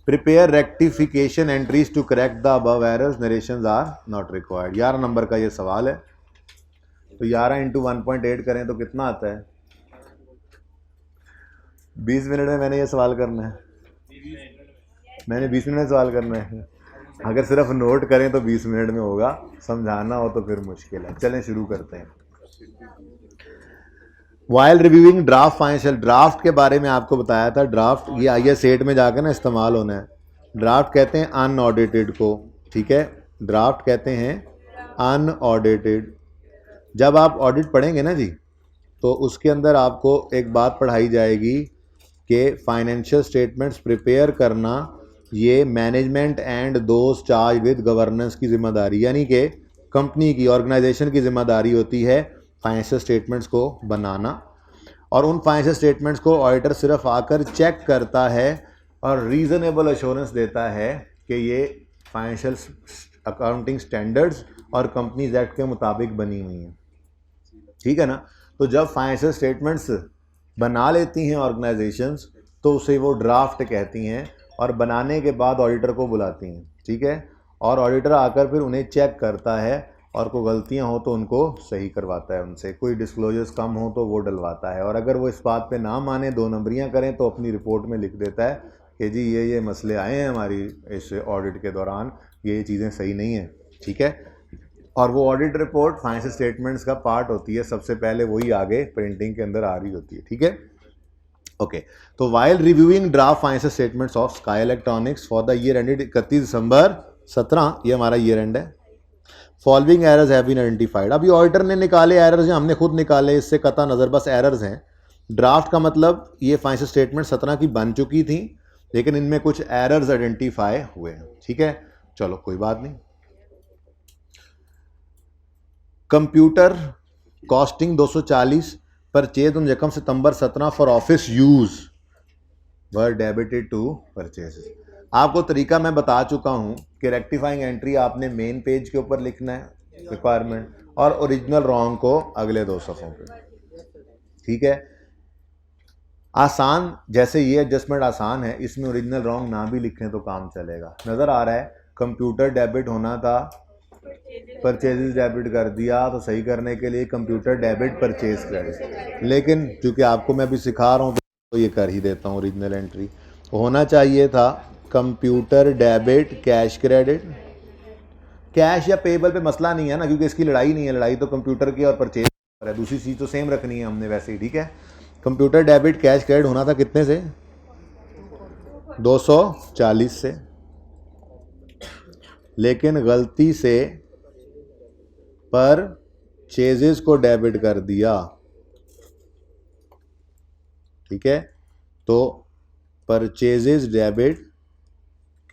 Prepare rectification entries to correct the above errors, narrations are not required. 11 number का ये सवाल है। तो 11 × 1.8 करें तो कितना आता है? 20 मिनट में मैंने ये सवाल करना है। मैंने 20 मिनट में सवाल करना है। अगर सिर्फ नोट करें तो 20 मिनट में होगा, समझाना हो तो फिर मुश्किल है। चलें शुरू करते हैं। While reviewing draft financial, draft के बारे में आपको बताया था। ड्राफ्ट ये IAS 8 में जाकर ना इस्तेमाल होना है। ड्राफ्ट कहते हैं अनऑडिटेड को। ठीक है, ड्राफ्ट कहते हैं अनऑडिटेड। जब आप ऑडिट पढ़ेंगे ना जी, तो उसके अंदर आपको एक बात पढ़ाई जाएगी कि फाइनेंशियल स्टेटमेंट्स प्रिपेयर करना ये management and those charge with governance की जिम्मेदारी, यानी कि कंपनी की, ऑर्गेनाइजेशन की जिम्मेदारी होती है फाइनेंशियल स्टेटमेंट्स को बनाना। और उन फाइनेंशियल स्टेटमेंट्स को ऑडिटर सिर्फ आकर चेक करता है और रीज़नेबल एश्योरेंस देता है कि ये फाइनेंशियल अकाउंटिंग स्टैंडर्ड्स और कंपनीज एक्ट के मुताबिक बनी हुई हैं। ठीक है ना, तो जब फाइनेंशियल स्टेटमेंट्स बना लेती हैं ऑर्गेनाइजेशंस, तो उसे वो ड्राफ्ट कहती हैं और बनाने के बाद ऑडिटर को बुलाती हैं। ठीक है, और ऑडिटर आकर फिर उन्हें चेक करता है और कोई गलतियां हो तो उनको सही करवाता है, उनसे कोई डिस्क्लोजर्स कम हो तो वो डलवाता है। और अगर वो इस बात पे ना माने, 2 नंबरियां करें, तो अपनी रिपोर्ट में लिख देता है कि जी ये मसले आए हैं हमारी इस ऑडिट के दौरान, ये चीज़ें सही नहीं हैं। ठीक है, और वो ऑडिट रिपोर्ट फाइनेंशियल स्टेटमेंट्स का पार्ट होती है, सबसे पहले वही आगे प्रिंटिंग के अंदर आ रही होती है। ठीक है, ओके। तो while reviewing draft financial statements of Sky Electronics for the year ended 31 December 17, ये हमारा ईयर एंड है। Following errors have been identified. अभी ऑडिटर ने निकाले एरर्स हैं, हमने खुद निकाले, इससे कता नज़र बस एरर्स हैं। ड्राफ्ट का मतलब ये फाइनेंशियल स्टेटमेंट 17 की बन चुकी थी, लेकिन इनमें कुछ एरर्स आइडेंटिफाई हुए हैं। ठीक है, चलो कोई बात नहीं। कंप्यूटर कॉस्टिंग 240, परचेज ऑन रकम September 17 for office use were debited to purchase. आपको तरीका मैं बता चुका हूं कि रेक्टिफाइंग एंट्री आपने मेन पेज के ऊपर लिखना है रिक्वायरमेंट, और ओरिजिनल रॉन्ग को अगले 2 सफ़ों पे। ठीक है, आसान, जैसे ये एडजस्टमेंट आसान है, इसमें ओरिजिनल रॉन्ग ना भी लिखें तो काम चलेगा। नज़र आ रहा है, कंप्यूटर डेबिट होना था, परचेजेस डेबिट कर दिया, तो सही करने के लिए कंप्यूटर डेबिट परचेज क्रेडिट। लेकिन चूंकि आपको मैं अभी सिखा रहा हूँ तो ये कर ही देता हूँ। ओरिजिनल एंट्री होना चाहिए था computer debit cash credit. Cash या पेबल पे मसला नहीं है ना, क्योंकि इसकी लड़ाई नहीं है, लड़ाई तो कंप्यूटर की और परचेज है, दूसरी चीज़ तो सेम रखनी है हमने वैसे ही। ठीक है, कंप्यूटर डेबिट कैश क्रेडिट होना था कितने से? 240 से, लेकिन गलती से परचेजेस को डेबिट कर दिया। ठीक है, तो परचेजेज डेबिट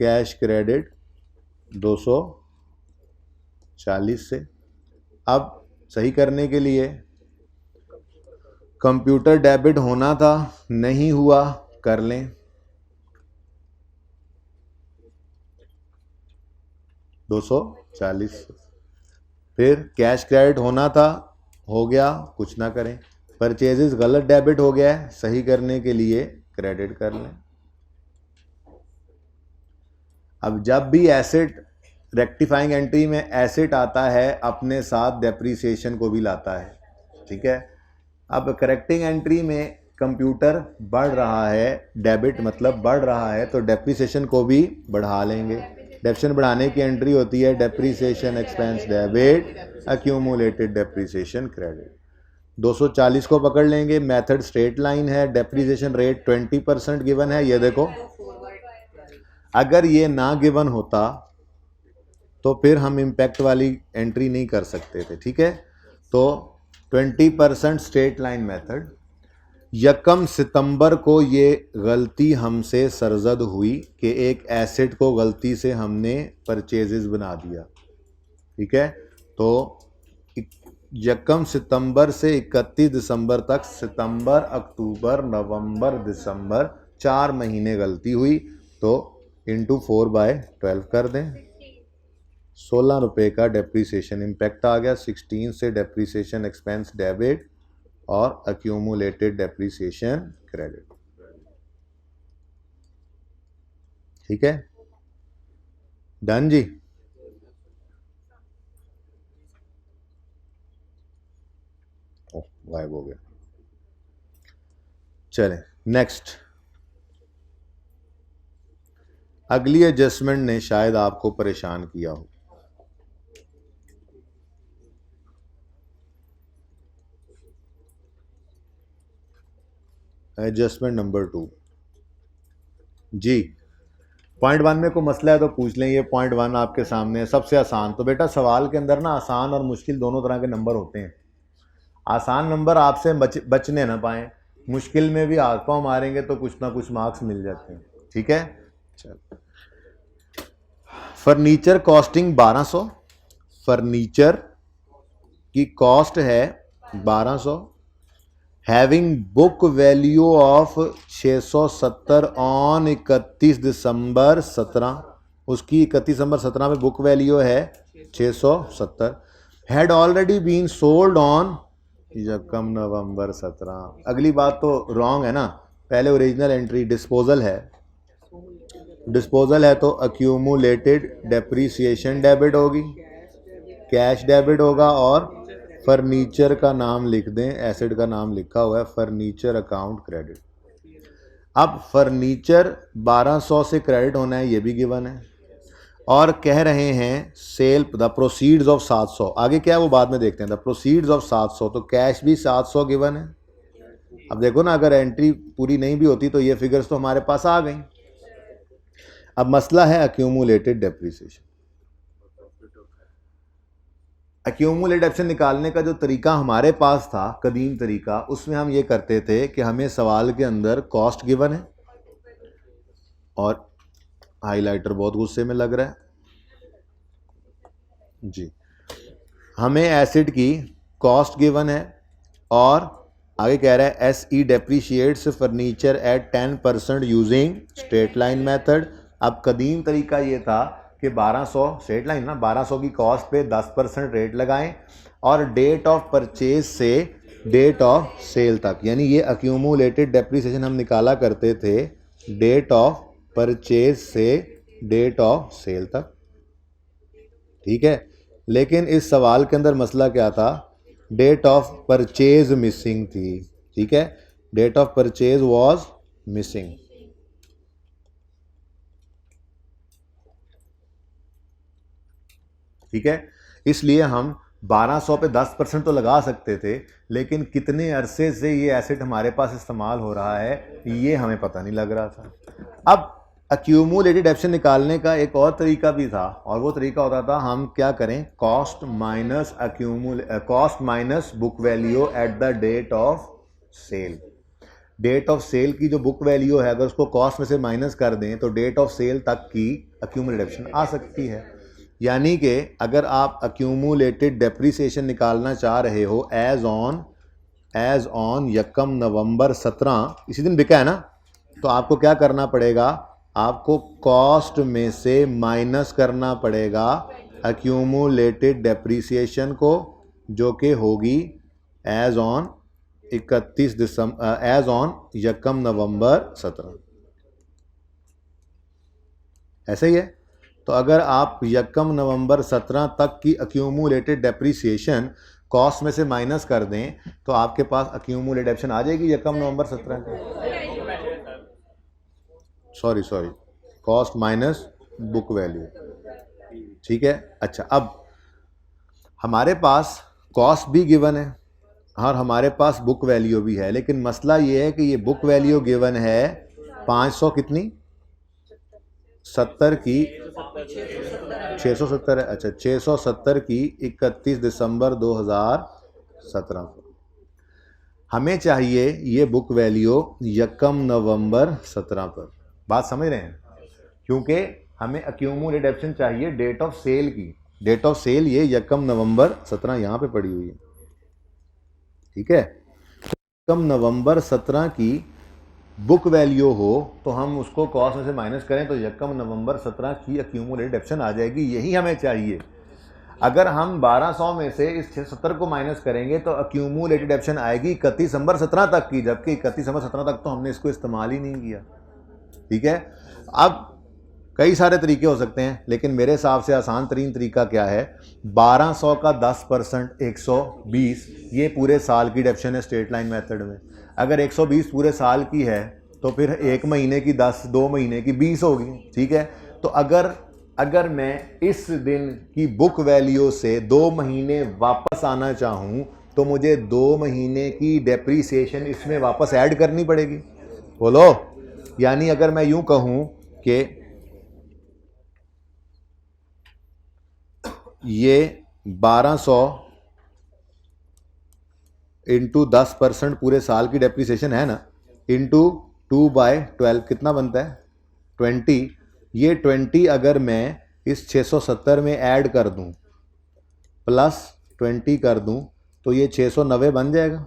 कैश क्रेडिट 240 से। अब सही करने के लिए कंप्यूटर डेबिट होना था, नहीं हुआ, कर लें 240। फिर कैश क्रेडिट होना था, हो गया, कुछ ना करें। परचेजेस गलत डेबिट हो गया है, सही करने के लिए क्रेडिट कर लें। अब जब भी एसेट रेक्टिफाइंग एंट्री में एसेट आता है अपने साथ डेप्रीसिएशन को भी लाता है, ठीक है। अब करेक्टिंग एंट्री में कंप्यूटर बढ़ रहा है, डेबिट मतलब बढ़ रहा है, तो डेप्रीसिएशन को भी बढ़ा लेंगे। डेप्रीसिएशन बढ़ाने की एंट्री होती है depreciation expense debit accumulated depreciation credit. 240 को पकड़ लेंगे। मेथड स्ट्रेट लाइन है, डेप्रीसिएशन रेट 20% गिवन है। ये देखो, अगर ये ना गिवन होता तो फिर हम इम्पैक्ट वाली एंट्री नहीं कर सकते थे, ठीक है। तो 20% स्ट्रेट लाइन मेथड। यकम सितंबर को ये गलती हमसे सरजद हुई कि एक एसेट को गलती से हमने परचेजेस बना दिया, ठीक है। तो यकम सितंबर से 31 दिसंबर तक, सितंबर, अक्टूबर, नवंबर, दिसंबर, 4 महीने गलती हुई, तो इंटू 4/12 कर दें। 16 रुपये का डेप्रीसिएशन इम्पैक्ट आ गया। 16 से डेप्रीसिएशन एक्सपेंस डेबिट और अक्यूमुलेटेड डेप्रीसिएशन क्रेडिट, ठीक है। डन जी। गायब हो गया। चलें नेक्स्ट। अगली एडजस्टमेंट ने शायद आपको परेशान किया हो। एडजस्टमेंट नंबर 2 जी। पॉइंट 1 में कोई मसला है तो पूछ लें। ये पॉइंट 1 आपके सामने है, सबसे आसान। तो बेटा सवाल के अंदर ना आसान और मुश्किल दोनों तरह के नंबर होते हैं। आसान नंबर आपसे बचने ना पाए, मुश्किल में भी हाथ पाँव मारेंगे तो कुछ ना कुछ मार्क्स मिल जाते हैं, ठीक है। चल, फर्नीचर कॉस्टिंग 1200, फर्नीचर की कॉस्ट है 1200, having book value of 670 on 31 December 17, उसकी 31 दिसंबर 17 में बुक वैल्यू है 670, had already been sold on यकम नवंबर 17। अगली बात तो रॉन्ग है ना, पहले ओरिजिनल एंट्री डिस्पोजल है, डिस्पोजल है तो अक्यूमुलेटेड डेप्रीसिएशन डेबिट होगी, कैश डेबिट होगा, और फर्नीचर का नाम लिख दें, एसेट का नाम लिखा हुआ है फर्नीचर अकाउंट क्रेडिट। अब फर्नीचर 1200 से क्रेडिट होना है, ये भी गिवन है, और कह रहे हैं सेल द प्रोसीड्स ऑफ 700। आगे क्या है वो बाद में देखते हैं। द प्रोसीड्स ऑफ 700, तो कैश भी 700 गिवन है। अब देखो ना, अगर एंट्री पूरी नहीं भी होती तो ये फिगर्स तो हमारे पास आ गई। अब मसला है अक्यूमुलेटेड डेप्रीसिएशन। अक्यूमुलेटेड डेप्रीसिएशन निकालने का जो तरीका हमारे पास था, कदीम तरीका, उसमें हम ये करते थे कि हमें सवाल के अंदर कॉस्ट गिवन है, और हाइलाइटर बहुत गुस्से में लग रहा है जी, हमें एसिड की कॉस्ट गिवन है, और आगे कह रहा है S E depreciates furniture at 10% using straight line method. अब कदीम तरीका ये था कि 1200 स्ट्रेट लाइन ना, 1200 की कॉस्ट पे 10% रेट लगाएं, और डेट ऑफ परचेज से डेट ऑफ सेल तक, यानी ये अक्यूमुलेटेड डेप्रीसिएशन हम निकाला करते थे डेट ऑफ परचेज से डेट ऑफ सेल तक, ठीक है। लेकिन इस सवाल के अंदर मसला क्या था, डेट ऑफ परचेज मिसिंग थी, ठीक है। Date of purchase was missing, ठीक है। इसलिए हम 1200 पे 10% तो लगा सकते थे, लेकिन कितने अरसे से ये एसेट हमारे पास इस्तेमाल हो रहा है ये हमें पता नहीं लग रहा था। अब अक्यूमुलेटेड डेप्रीसिएशन निकालने का एक और तरीका भी था, और वो तरीका होता था हम क्या करें, cost minus book value at the date of sale. Date of sale की जो बुक वैल्यू है अगर उसको कॉस्ट में से माइनस कर दें तो डेट ऑफ सेल तक की अक्यूमुलेटेड डेप्रिसिएशन आ सकती है। यानी कि अगर आप अक्यूमुलेटेड डेप्रिसिएशन निकालना चाह रहे हो एज ऑन यकम नवंबर 17, इसी दिन बिका है ना, तो आपको क्या करना पड़ेगा, आपको कॉस्ट में से माइनस करना पड़ेगा अक्यूमुलेटेड डेप्रिसिएशन को, जो कि होगी as on 31 December, as on यकम नवंबर 17। ऐसे ही है। तो अगर आप यकम नवंबर 17 तक की अक्यूमुलेटेड डेप्रिसिएशन कॉस्ट में से माइनस कर दें तो आपके पास अक्यूमुलेटेड डेप्रिसिएशन आ जाएगी यकम नवंबर 17 की। Sorry cost minus book value, ठीक है। अच्छा, अब हमारे पास कॉस्ट भी गिवन है और हमारे पास बुक वैल्यू भी है, लेकिन मसला ये है कि ये बुक वैल्यू गिवन है 500 कितनी 70 की 670 है। अच्छा, 670 की 31 दिसंबर 2017 को हमें चाहिए ये बुक वैल्यू यकम नवंबर 17 पर। बात समझ रहे हैं? क्योंकि हमें अक्यूमुलेटेड डेप्रिसिएशन चाहिए डेट ऑफ सेल की। डेट ऑफ सेल ये यकम नवंबर 17 यहाँ पे पड़ी हुई है, ठीक है। यकम नवंबर 17 की बुक वैल्यू हो तो हम उसको कॉस्ट में से माइनस करें तो यकम नवंबर 17 की अक्यूमुलेटेड डेप्रिसिएशन आ जाएगी। यही हमें चाहिए। अगर हम 1200 में से इस 670 को माइनस करेंगे तो अक्यूमुलेटेड डेप्रिसिएशन आएगी 31 दिसंबर 17 तक की, जबकि 31 दिसंबर 17 तक तो हमने इसको इस्तेमाल ही नहीं किया, ठीक है। अब कई सारे तरीके हो सकते हैं, लेकिन मेरे हिसाब से आसान तरीन तरीका क्या है, 1200 का 10% 120, ये पूरे साल की डेप्रिसिएशन है स्ट्रेट लाइन मेथड में। अगर 120 पूरे साल की है तो फिर एक महीने की 10, 2 महीने की 20 होगी, ठीक है। तो अगर मैं इस दिन की बुक वैल्यू से 2 महीने वापस आना चाहूँ तो मुझे 2 महीने की डेप्रिसिएशन इसमें वापस ऐड करनी पड़ेगी। बोलो, यानी अगर मैं यूं कहूँ कि ये 1200 इंटू 10% पूरे साल की डेप्रिसिएशन है ना, इंटू 2/12 कितना बनता है 20। ये 20 अगर मैं इस 670 में ऐड कर दूं प्लस 20 कर दूं तो ये 690 बन जाएगा।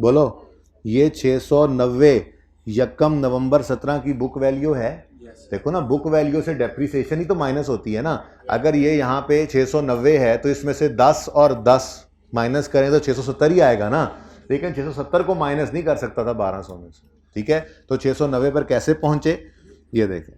बोलो, ये 690 यकम नवंबर 17 की बुक वैल्यू है। देखो ना, बुक वैल्यू से डेप्रिसिएशन ही तो माइनस होती है ना। अगर ये यहाँ पे 690 है तो इसमें से 10 और 10 माइनस करें तो 670 ही आएगा ना, लेकिन 670 को माइनस नहीं कर सकता था 1200 में से, ठीक है। तो 690 पर कैसे पहुंचे, ये देखें।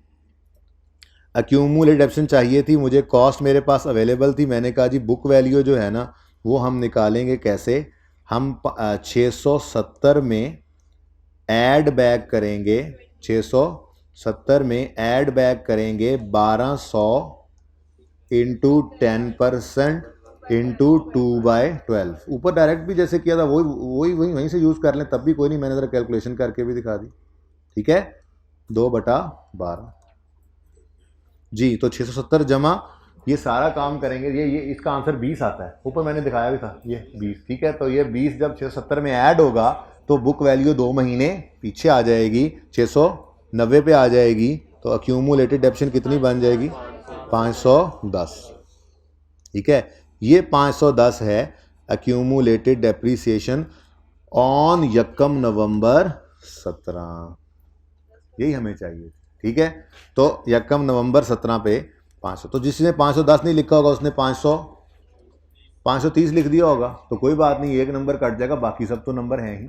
अक्यूमुलेटेड डेप्रिसिएशन चाहिए थी मुझे, कॉस्ट मेरे पास अवेलेबल थी, मैंने कहा जी बुक वैल्यू जो है ना वो हम निकालेंगे कैसे, हम 670 में ऐड बैक करेंगे, 670 में ऐड बैक करेंगे 1200 इंटू 10% इंटू 2/12। ऊपर डायरेक्ट भी जैसे किया था वही से यूज़ कर लें, तब भी कोई नहीं, मैंने ज़रा कैलकुलेशन करके भी दिखा दी, ठीक है। 2/12 जी, तो 670 जमा ये सारा काम करेंगे, ये इसका आंसर 20 आता है। ऊपर मैंने दिखाया भी था ये 20, ठीक है। तो ये 20 जब 670 में ऐड होगा तो बुक वैल्यू 2 महीने पीछे आ जाएगी, 690 पे आ जाएगी। तो अक्यूमुलेटेड डेप्रिसिएशन कितनी बन जाएगी 510, ठीक है। ये 510 है अक्यूमुलेटेड डेप्रिसिएशन ऑन यकम नवंबर 17, यही हमें चाहिए, ठीक है। तो यकम नवंबर 17 पे 500, तो जिसने 510 नहीं लिखा होगा उसने 530 लिख दिया होगा, तो कोई बात नहीं, एक नंबर कट जाएगा, बाकी सब तो नंबर हैं ही।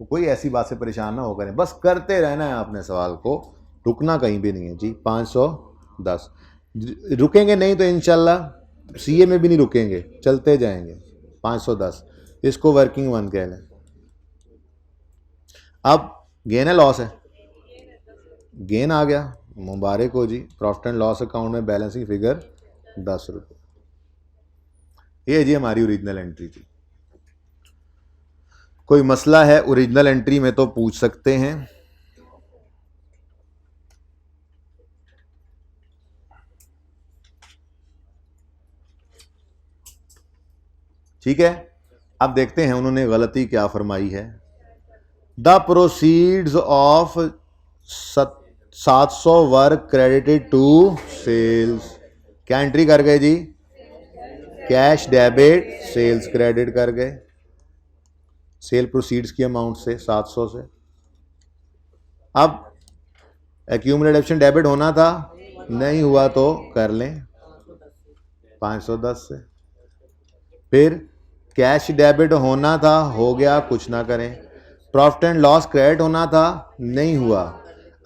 तो कोई ऐसी बात से परेशान ना होकर, बस करते रहना है अपने सवाल को, रुकना कहीं भी नहीं है जी। 510 रुकेंगे नहीं तो इंशाल्लाह सीए में भी नहीं रुकेंगे, चलते जाएंगे। 510 इसको वर्किंग वन कह लें। अब गेन है लॉस है, गेन आ गया, मुबारक हो जी। प्रॉफिट एंड लॉस अकाउंट में बैलेंसिंग फिगर 10 रुपये, ये जी हमारी ओरिजिनल एंट्री थी। कोई मसला है ओरिजिनल एंट्री में तो पूछ सकते हैं। ठीक है, अब देखते हैं उन्होंने गलती क्या फरमाई है। The proceeds of 700 were credited to sales. क्या एंट्री कर गए जी? कैश डेबिट, सेल्स क्रेडिट कर गए सेल प्रोसीड्स की अमाउंट से 700 से। अब एक्यूमुलेटेड ऑप्शन डेबिट होना था, नहीं हुआ तो कर लें 510 से। फिर कैश डेबिट होना था, हो गया, कुछ ना करें। प्रॉफिट एंड लॉस क्रेडिट होना था, नहीं हुआ।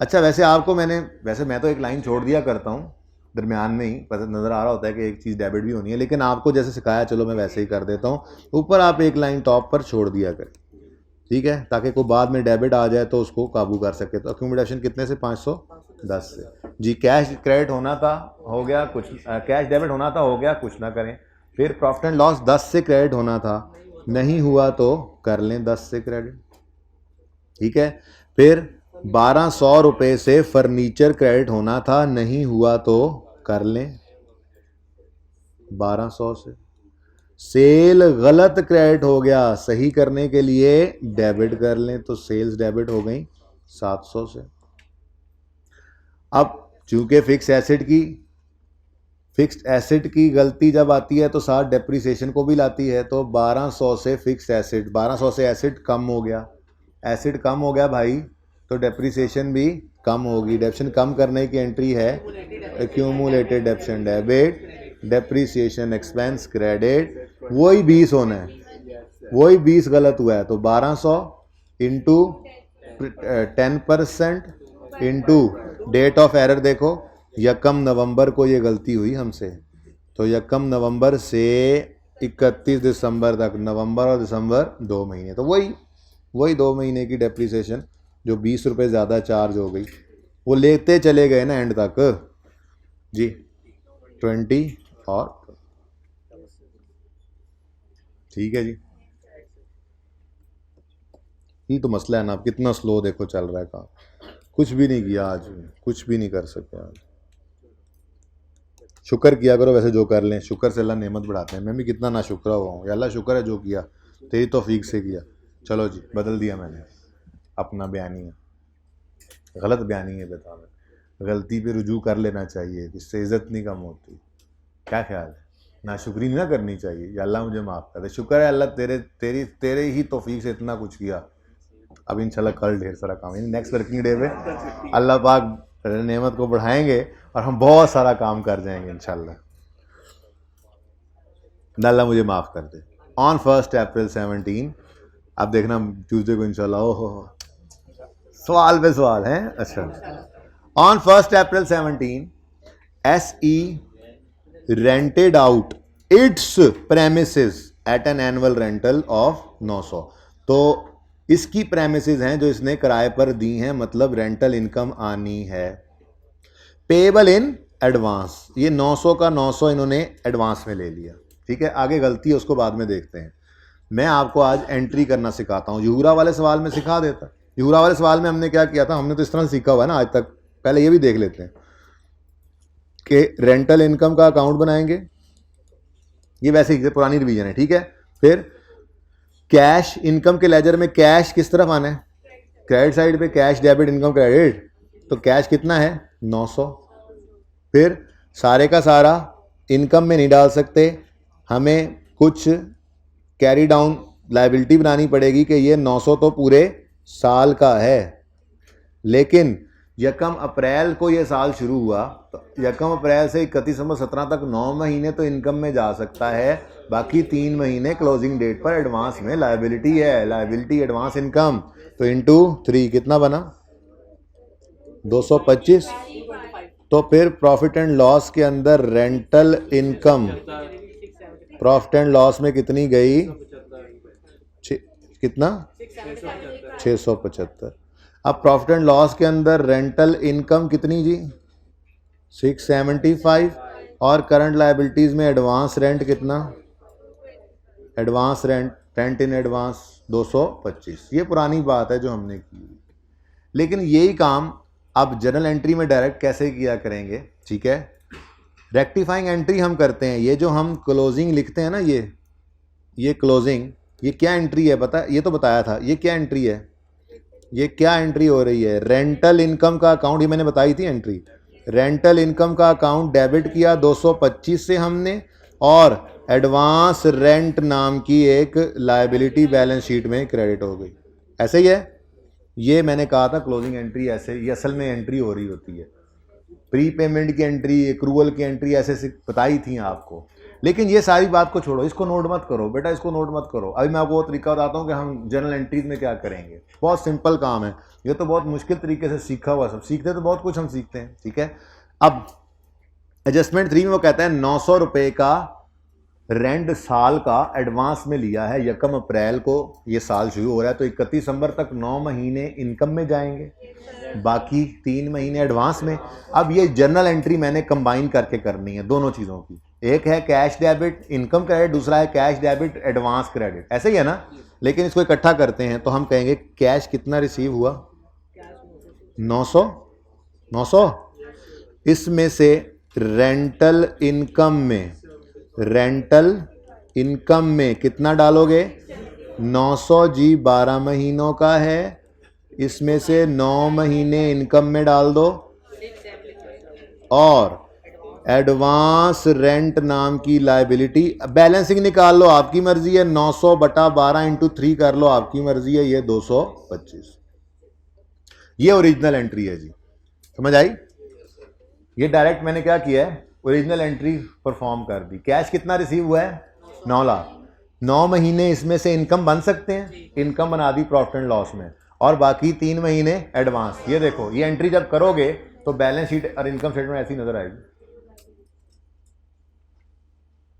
अच्छा वैसे आपको वैसे मैं तो एक लाइन छोड़ दिया करता हूँ दरमियान में ही, पता नज़र आ रहा होता है कि एक चीज़ डेबिट भी होनी है, लेकिन आपको जैसे सिखाया चलो मैं वैसे ही कर देता हूँ। ऊपर आप एक लाइन टॉप पर छोड़ दिया करें, ठीक है, ताकि कोई बाद में डेबिट आ जाए तो उसको काबू कर सके। तो अक्यूमुलेशन कितने से? 510 से जी। कैश क्रेडिट होना था, हो गया, कुछ कैश डेबिट होना था, हो गया, कुछ ना करें। फिर प्रॉफिट एंड लॉस 10 से क्रेडिट होना था, नहीं हुआ तो कर लें 10 से क्रेडिट, ठीक है। फिर 1200 रुपये से फर्नीचर क्रेडिट होना था, नहीं हुआ तो कर लें 1200 से। सेल गलत क्रेडिट हो गया, सही करने के लिए डेबिट कर लें, तो सेल्स डेबिट हो गई 700 से। अब चूंकि फिक्स्ड एसेट की गलती जब आती है तो साथ डेप्रिसिएशन को भी लाती है, तो 1200 से फिक्स्ड एसेट, 1200 से एसेट कम हो गया, एसेट कम हो गया भाई, तो डेप्रिसिएशन भी कम होगी। डेप्शन कम करने की एंट्री है accumulated डेप्शन debit, depreciation expense credit, वही 20 होना है, वही 20 गलत हुआ है, तो 1200 into 10% into date of error. देखो 1 नवंबर को ये गलती हुई हमसे, तो 1 नवंबर से 31 दिसंबर तक, नवंबर और दिसंबर 2 महीने, तो वही 2 महीने की डेप्रिसिएशन जो 20 रुपये ज़्यादा चार्ज हो गई, वो लेते चले गए ना एंड तक जी 20 और, ठीक है जी। ये तो मसला है ना, आप कितना स्लो देखो चल रहा है काम, कुछ भी नहीं किया आज, कुछ भी नहीं कर सके आज। शुक्र किया करो, वैसे जो कर लें शुक्र से अल्लाह नेमत बढ़ाते हैं। मैं भी कितना ना शुक्र हुआ हूँ, या अल्लाह शुक्र है जो किया, तेरी तौफीक से किया। चलो जी, बदल दिया मैंने अपना बयानी है, गलत बयानी है बता मैं, गलती पे रुजू कर लेना चाहिए, इससे इज़्ज़त नहीं कम होती। क्या ख्याल है? नाशुक्री नहीं ना करनी चाहिए, या अल्लाह मुझे माफ़ कर दे। शुक्र है अल्लाह तेरे ही तौफीक से इतना कुछ किया। अब इंशाल्लाह कल ढेर सारा काम है, नेक्स्ट वर्किंग डे पे अल्लाह पाक नेमत को बढ़ाएंगे और हम बहुत सारा काम कर जाएंगे इंशाल्लाह। अल्लाह मुझे माफ़ कर दे। ऑन 1 अप्रैल 17, अब देखना ट्यूसडे को इंशाल्लाह। ओहो सवाल पे सवाल हैं। अच्छा, on 1 April 17 SE rented out its premises at an annual rental of 900। तो इसकी प्रेमिसेस हैं जो इसने किराए पर दी हैं, मतलब रेंटल इनकम आनी है। पेबल इन एडवांस, ये 900 का 900 इन्होंने एडवांस में ले लिया, ठीक है। आगे गलती है उसको बाद में देखते हैं। मैं आपको आज एंट्री करना सिखाता हूँ, यूरा वाले सवाल में सिखा देता। यूरा वाले सवाल में हमने क्या किया था, हमने तो इस तरह सीखा हुआ है ना आज तक। पहले ये भी देख लेते हैं कि रेंटल इनकम का अकाउंट बनाएंगे, ये वैसे ही पुरानी रिवीजन है, ठीक है। फिर कैश इनकम के लेजर में कैश किस तरफ आना है, क्रेडिट साइड पे, कैश डेबिट इनकम क्रेडिट, तो कैश कितना है 900। फिर सारे का सारा इनकम में नहीं डाल सकते, हमें कुछ कैरी डाउन लायबिलिटी बनानी पड़ेगी कि ये 900 तो पूरे साल का है, लेकिन 1 अप्रैल को ये साल शुरू हुआ, तो 1 अप्रैल से 31 दिसंबर 17 तक 9 महीने तो इनकम में जा सकता है, बाकी 3 महीने क्लोजिंग डेट पर एडवांस में लायबिलिटी है, लायबिलिटी एडवांस इनकम, तो इंटू 3 कितना बना 225। तो फिर प्रॉफिट एंड लॉस के अंदर rental income, profit and loss में कितनी गई, कितना 675। अब प्रॉफिट एंड लॉस के अंदर रेंटल इनकम कितनी जी 675, और करंट लायबिलिटीज में एडवांस रेंट कितना, एडवांस रेंट इन एडवांस 225। ये पुरानी बात है जो हमने की, लेकिन यही काम अब जर्नल एंट्री में डायरेक्ट कैसे किया करेंगे, ठीक है। रेक्टिफाइंग एंट्री हम करते हैं, ये जो हम क्लोजिंग लिखते हैं ना, ये क्लोजिंग, ये क्या एंट्री है पता, ये तो बताया था, ये क्या एंट्री है, ये क्या एंट्री हो रही है? रेंटल इनकम का अकाउंट, ये मैंने बताई थी एंट्री। रेंटल इनकम का अकाउंट डेबिट किया 225 से हमने, और एडवांस रेंट नाम की एक लायबिलिटी बैलेंस शीट में क्रेडिट हो गई। ऐसे ही है। ये मैंने कहा था क्लोजिंग एंट्री ऐसे, ये असल में एंट्री हो रही होती है। प्री पेमेंट की एंट्री, एक्रूवल की एंट्री ऐसे बताई थी आपको। लेकिन ये सारी बात को छोड़ो, इसको नोट मत करो बेटा, इसको नोट मत करो। अभी मैं आपको वो तरीका बताता हूँ कि हम जर्नल एंट्रीज में क्या करेंगे। बहुत सिंपल काम है, ये तो बहुत मुश्किल तरीके से सीखा हुआ, सब सीखते तो बहुत कुछ हम सीखते हैं, ठीक है। अब एडजस्टमेंट 3 में वो कहता है 900 रुपये का रेंट साल का एडवांस में लिया है। 1 अप्रैल को ये साल शुरू हो रहा है, तो 31 दिसंबर तक 9 महीने इनकम में जाएंगे, बाकी 3 महीने एडवांस में। अब ये जर्नल एंट्री मैंने कंबाइन करके करनी है दोनों चीज़ों की। एक है कैश डेबिट इनकम क्रेडिट, दूसरा है कैश डेबिट एडवांस क्रेडिट, ऐसे ही है ना। लेकिन इसको इकट्ठा करते हैं तो हम कहेंगे कैश कितना रिसीव हुआ? 900। इसमें से रेंटल इनकम में कितना डालोगे? 900 जी 12 महीनों का है, इसमें से 9 महीने इनकम में डाल दो, और एडवांस रेंट नाम की लायबिलिटी बैलेंसिंग निकाल लो, आपकी मर्जी है। 900 बटा 12 इंटू 3 कर लो, आपकी मर्जी है। ये 225, ये ओरिजिनल एंट्री है जी, समझ आई? ये डायरेक्ट मैंने क्या किया है, ओरिजिनल एंट्री परफॉर्म कर दी। कैश कितना रिसीव हुआ है? 9 लाख। 9 महीने इसमें से इनकम बन सकते हैं, इनकम बना दी प्रॉफिट एंड लॉस में, और बाकी 3 महीने एडवांस। ये देखो, ये एंट्री जब करोगे तो बैलेंस शीट और इनकम स्टेटमेंट ऐसी नजर आएगी।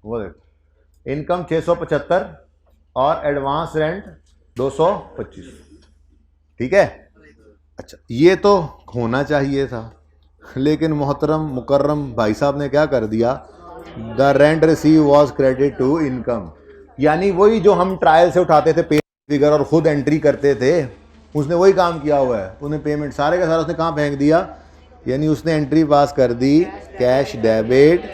वो देखो, इनकम 675 और एडवांस रेंट 225, ठीक है। अच्छा, ये तो होना चाहिए था, लेकिन मोहतरम मुकर्रम भाई साहब ने क्या कर दिया? The rent receive was credit to income. यानी वही जो हम ट्रायल से उठाते थे पे फिगर और खुद एंट्री करते थे, उसने वही काम किया हुआ है। उसने पेमेंट सारे का सारा उसने कहाँ फेंक दिया? यानी उसने एंट्री पास कर दी cash debit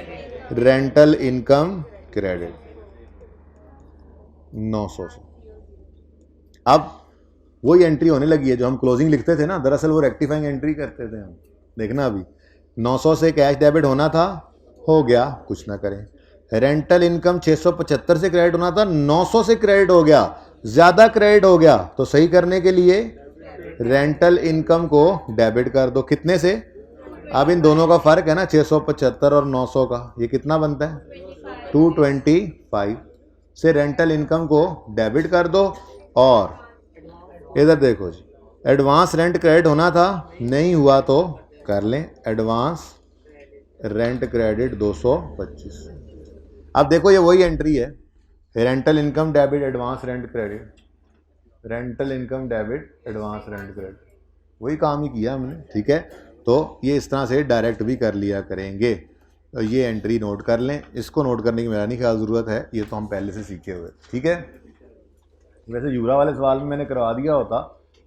rental income credit 900 से। अब वही एंट्री होने लगी है जो हम क्लोजिंग लिखते थे ना, दरअसल वो रेक्टिफाइंग एंट्री करते थे हम। देखना अभी 900 से कैश डेबिट होना था, हो गया, कुछ ना करें। रेंटल इनकम 675 से क्रेडिट होना था, 900 से क्रेडिट हो गया, ज़्यादा क्रेडिट हो गया। तो सही करने के लिए रेंटल इनकम को डेबिट कर दो। कितने से? अब इन दोनों का फर्क है ना, 675 और 900 का, ये कितना बनता है? 225 से रेंटल इनकम को डेबिट कर दो। और इधर देखो जी, एडवांस रेंट क्रेडिट होना था, नहीं हुआ तो कर लें एडवांस रेंट क्रेडिट 225। अब देखो ये वही एंट्री है, rental income debit advance rent credit, rental income debit advance rent credit, वही काम ही किया हमने, ठीक है। तो ये इस तरह से डायरेक्ट भी कर लिया करेंगे। तो ये एंट्री नोट कर लें, इसको नोट करने की मेरा नहीं ख्याल ज़रूरत है, ये तो हम पहले से सीखे हुए, ठीक है। वैसे यूरा वाले सवाल में मैंने करवा दिया होता,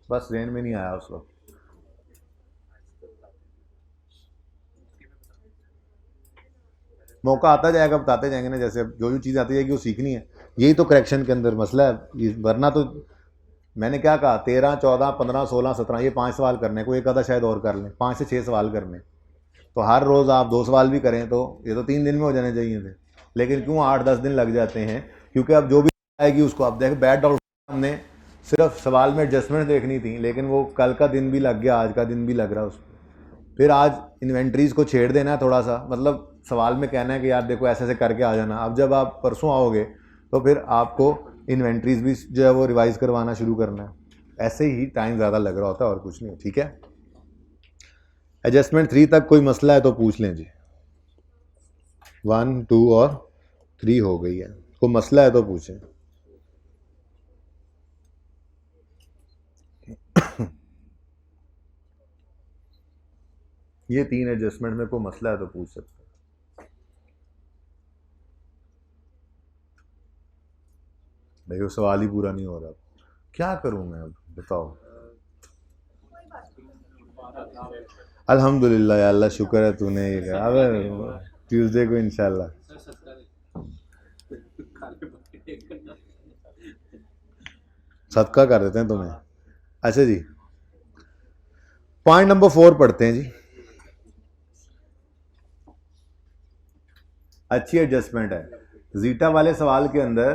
बस रेंज में नहीं आया उस वक्त। मौका आता जाएगा, बताते जाएंगे ना, जैसे जो चीज़ आती जाएगी वो सीखनी है। यही तो करेक्शन के अंदर मसला है, वरना तो मैंने क्या कहा, 13, 14, 15, 16, 17, ये 5 सवाल करने को, एक आधा शायद और कर लें, 5 से 6 सवाल करने। तो हर रोज़ आप 2 सवाल भी करें तो ये तो 3 दिन में हो जाने चाहिए थे, लेकिन क्यों 8-10 दिन लग जाते हैं? क्योंकि अब जो भी आएगी उसको आप देखें। बैड डॉक्टर हमने सिर्फ सवाल में एडजस्टमेंट देखनी थी, लेकिन वो कल का दिन भी लग गया, आज का दिन भी लग रहा है उसको। फिर आज इन्वेंट्रीज़ को छेड़ देना है थोड़ा सा, मतलब सवाल में कहना है कि यार देखो ऐसे ऐसे करके आ जाना। अब जब आप परसों आओगे तो फिर आपको इन्वेंट्रीज़ भी जो है वो रिवाइज़ करवाना शुरू करना है। ऐसे ही टाइम ज़्यादा लग रहा होता है और कुछ नहीं, ठीक है। एडजस्टमेंट 3 तक कोई मसला है तो पूछ लें जी। 1, 2 और 3 हो गई है, कोई मसला है तो पूछें। ये 3 एडजस्टमेंट में कोई मसला है तो पूछ सकते हैं। देखो सवाल ही पूरा नहीं हो रहा, क्या करूं मैं अब, बताओ। अल्हम्दुलिल्लाह या अल्लाह, शुक्र है तूने ये कहा। अब ट्यूसडे को इंशाल्लाह सदका कर देते हैं तुम्हें। अच्छा जी, पॉइंट नंबर 4 पढ़ते हैं जी। अच्छी एडजस्टमेंट है। जीटा वाले सवाल के अंदर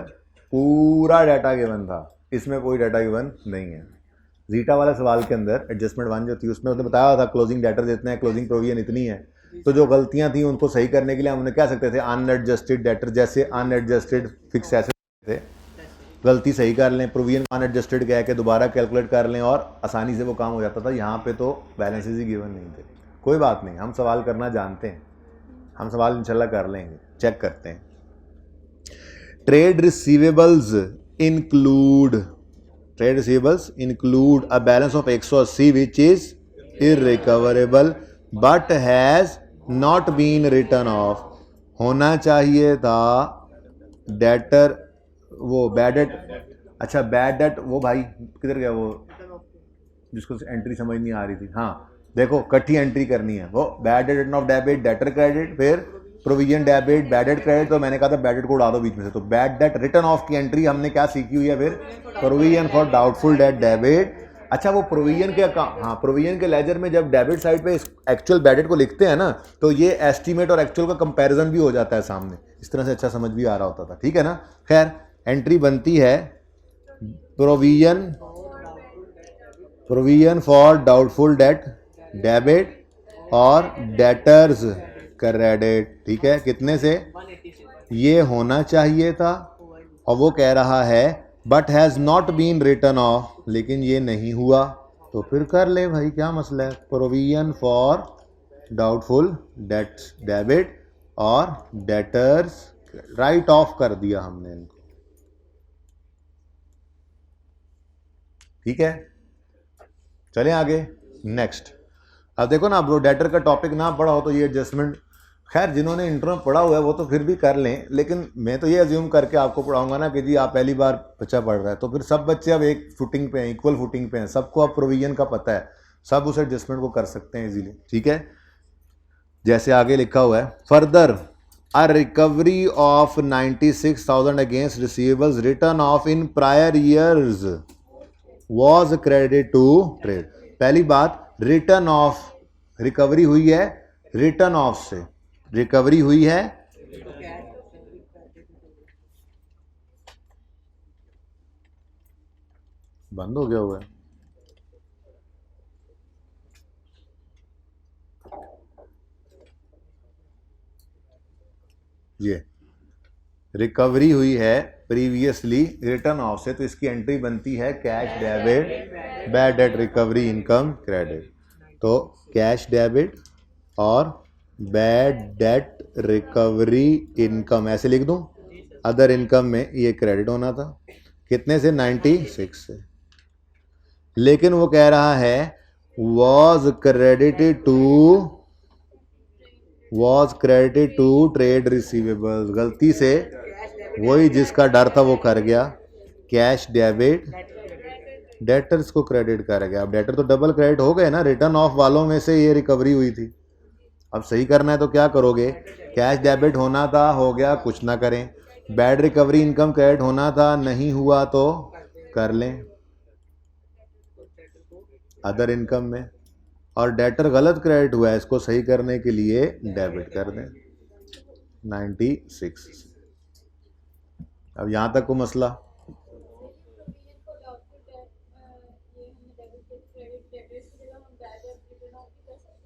पूरा डाटा गिवन था, इसमें कोई डाटा गिवन नहीं है। जीटा वाले सवाल के अंदर एडजस्टमेंट 1 जो थी उसमें उसने बताया था क्लोजिंग डेटर जितने हैं, क्लोजिंग प्रोविजन इतनी है। तो जो गलतियां थी उनको सही करने के लिए हमने क्या सकते थे, अनएडजस्टेड डेटर जैसे अनएडजस्टेड फिक्स एसेट थे, गलती सही कर लें, प्रोविजन अनएडजस्टेड कह के दोबारा कैलकुलेट कर लें और आसानी से वो काम हो जाता था। यहाँ पे तो बैलेंसेज ही गिवन नहीं थे। कोई बात नहीं, हम सवाल करना जानते हैं, हम सवाल इंशाल्लाह कर लेंगे। चेक करते हैं। Trade receivables include a balance of 180 which is irrecoverable but has not been written off। होना चाहिए था डेटर वो बैड डेट, अच्छा बैड डेट वो भाई किधर गया वो जिसको एंट्री समझ नहीं आ रही थी। हाँ देखो इकट्ठी एंट्री करनी है, वो bad debt written off debit, debtor credit, फिर provision debit, bad debt credit. तो मैंने कहा था बैड डेट को उड़ा दो बीच में से, तो बैड डेट रिटर्न ऑफ की एंट्री हमने क्या सीखी हुई है, फिर provision for doubtful debt debit. अच्छा वो प्रोविजन के हाँ प्रोविजन के लेजर में जब डेबिट साइड पे एक्चुअल बैड डेट को लिखते हैं ना, तो ये एस्टीमेट और एक्चुअल का कंपैरिजन भी हो जाता है सामने, इस तरह से अच्छा समझ भी आ रहा होता था। ठीक है ना। खैर एंट्री बनती है provision for doubtful debt debit और डेटर्स क्रेडिट। ठीक है, कितने से, ये होना चाहिए था और वो कह रहा है but has not been written off, लेकिन ये नहीं हुआ। तो फिर कर ले भाई, क्या मसला है। Provision for doubtful debts debit और डेटर्स राइट ऑफ कर दिया हमने इनको। ठीक है, चलें आगे नेक्स्ट। अब देखो ना, ब्रो डेटर का टॉपिक ना पढ़ा हो तो ये एडजस्टमेंट, खैर जिन्होंने इंटर में पढ़ा हुआ है वो तो फिर भी कर लें, लेकिन मैं तो ये अज्यूम करके आपको पढ़ाऊंगा ना कि जी आप पहली बार बच्चा पढ़ रहा है, तो फिर सब बच्चे अब एक फुटिंग पे हैं, इक्वल फुटिंग पे हैं, सबको अब प्रोविजन का पता है, सब उस एडजस्टमेंट को कर सकते हैं इजीली। ठीक है, जैसे आगे लिखा हुआ है, further a recovery of 96,000 against receivables written off in prior years was credit to trade. पहली बात, रिटर्न ऑफ, रिकवरी हुई है रिटर्न ऑफ से, रिकवरी हुई है बंद हो गया हुआ है ये, रिकवरी हुई है प्रीवियसली रिटर्न ऑफ से, तो इसकी एंट्री बनती है cash debit bad debt recovery income credit. तो कैश डेबिट और बैड डेट रिकवरी इनकम ऐसे लिख दूं, अदर इनकम में ये क्रेडिट होना था, कितने से, 96 से। लेकिन वो कह रहा है was credited to trade receivables, गलती से वही जिसका डर था वो कर गया, कैश डेबिट डेटर्स को क्रेडिट कर गया। अब डेटर तो डबल क्रेडिट हो गए ना, रिटर्न ऑफ वालों में से ये रिकवरी हुई थी। अब सही करना है तो क्या करोगे, कैश डेबिट होना था, हो गया, कुछ ना करें। बैड रिकवरी इनकम क्रेडिट होना था, नहीं हुआ तो कर लें अदर इनकम में। और डेटर गलत क्रेडिट हुआ है, इसको सही करने के लिए डेबिट कर दें 96। अब यहां तक को मसला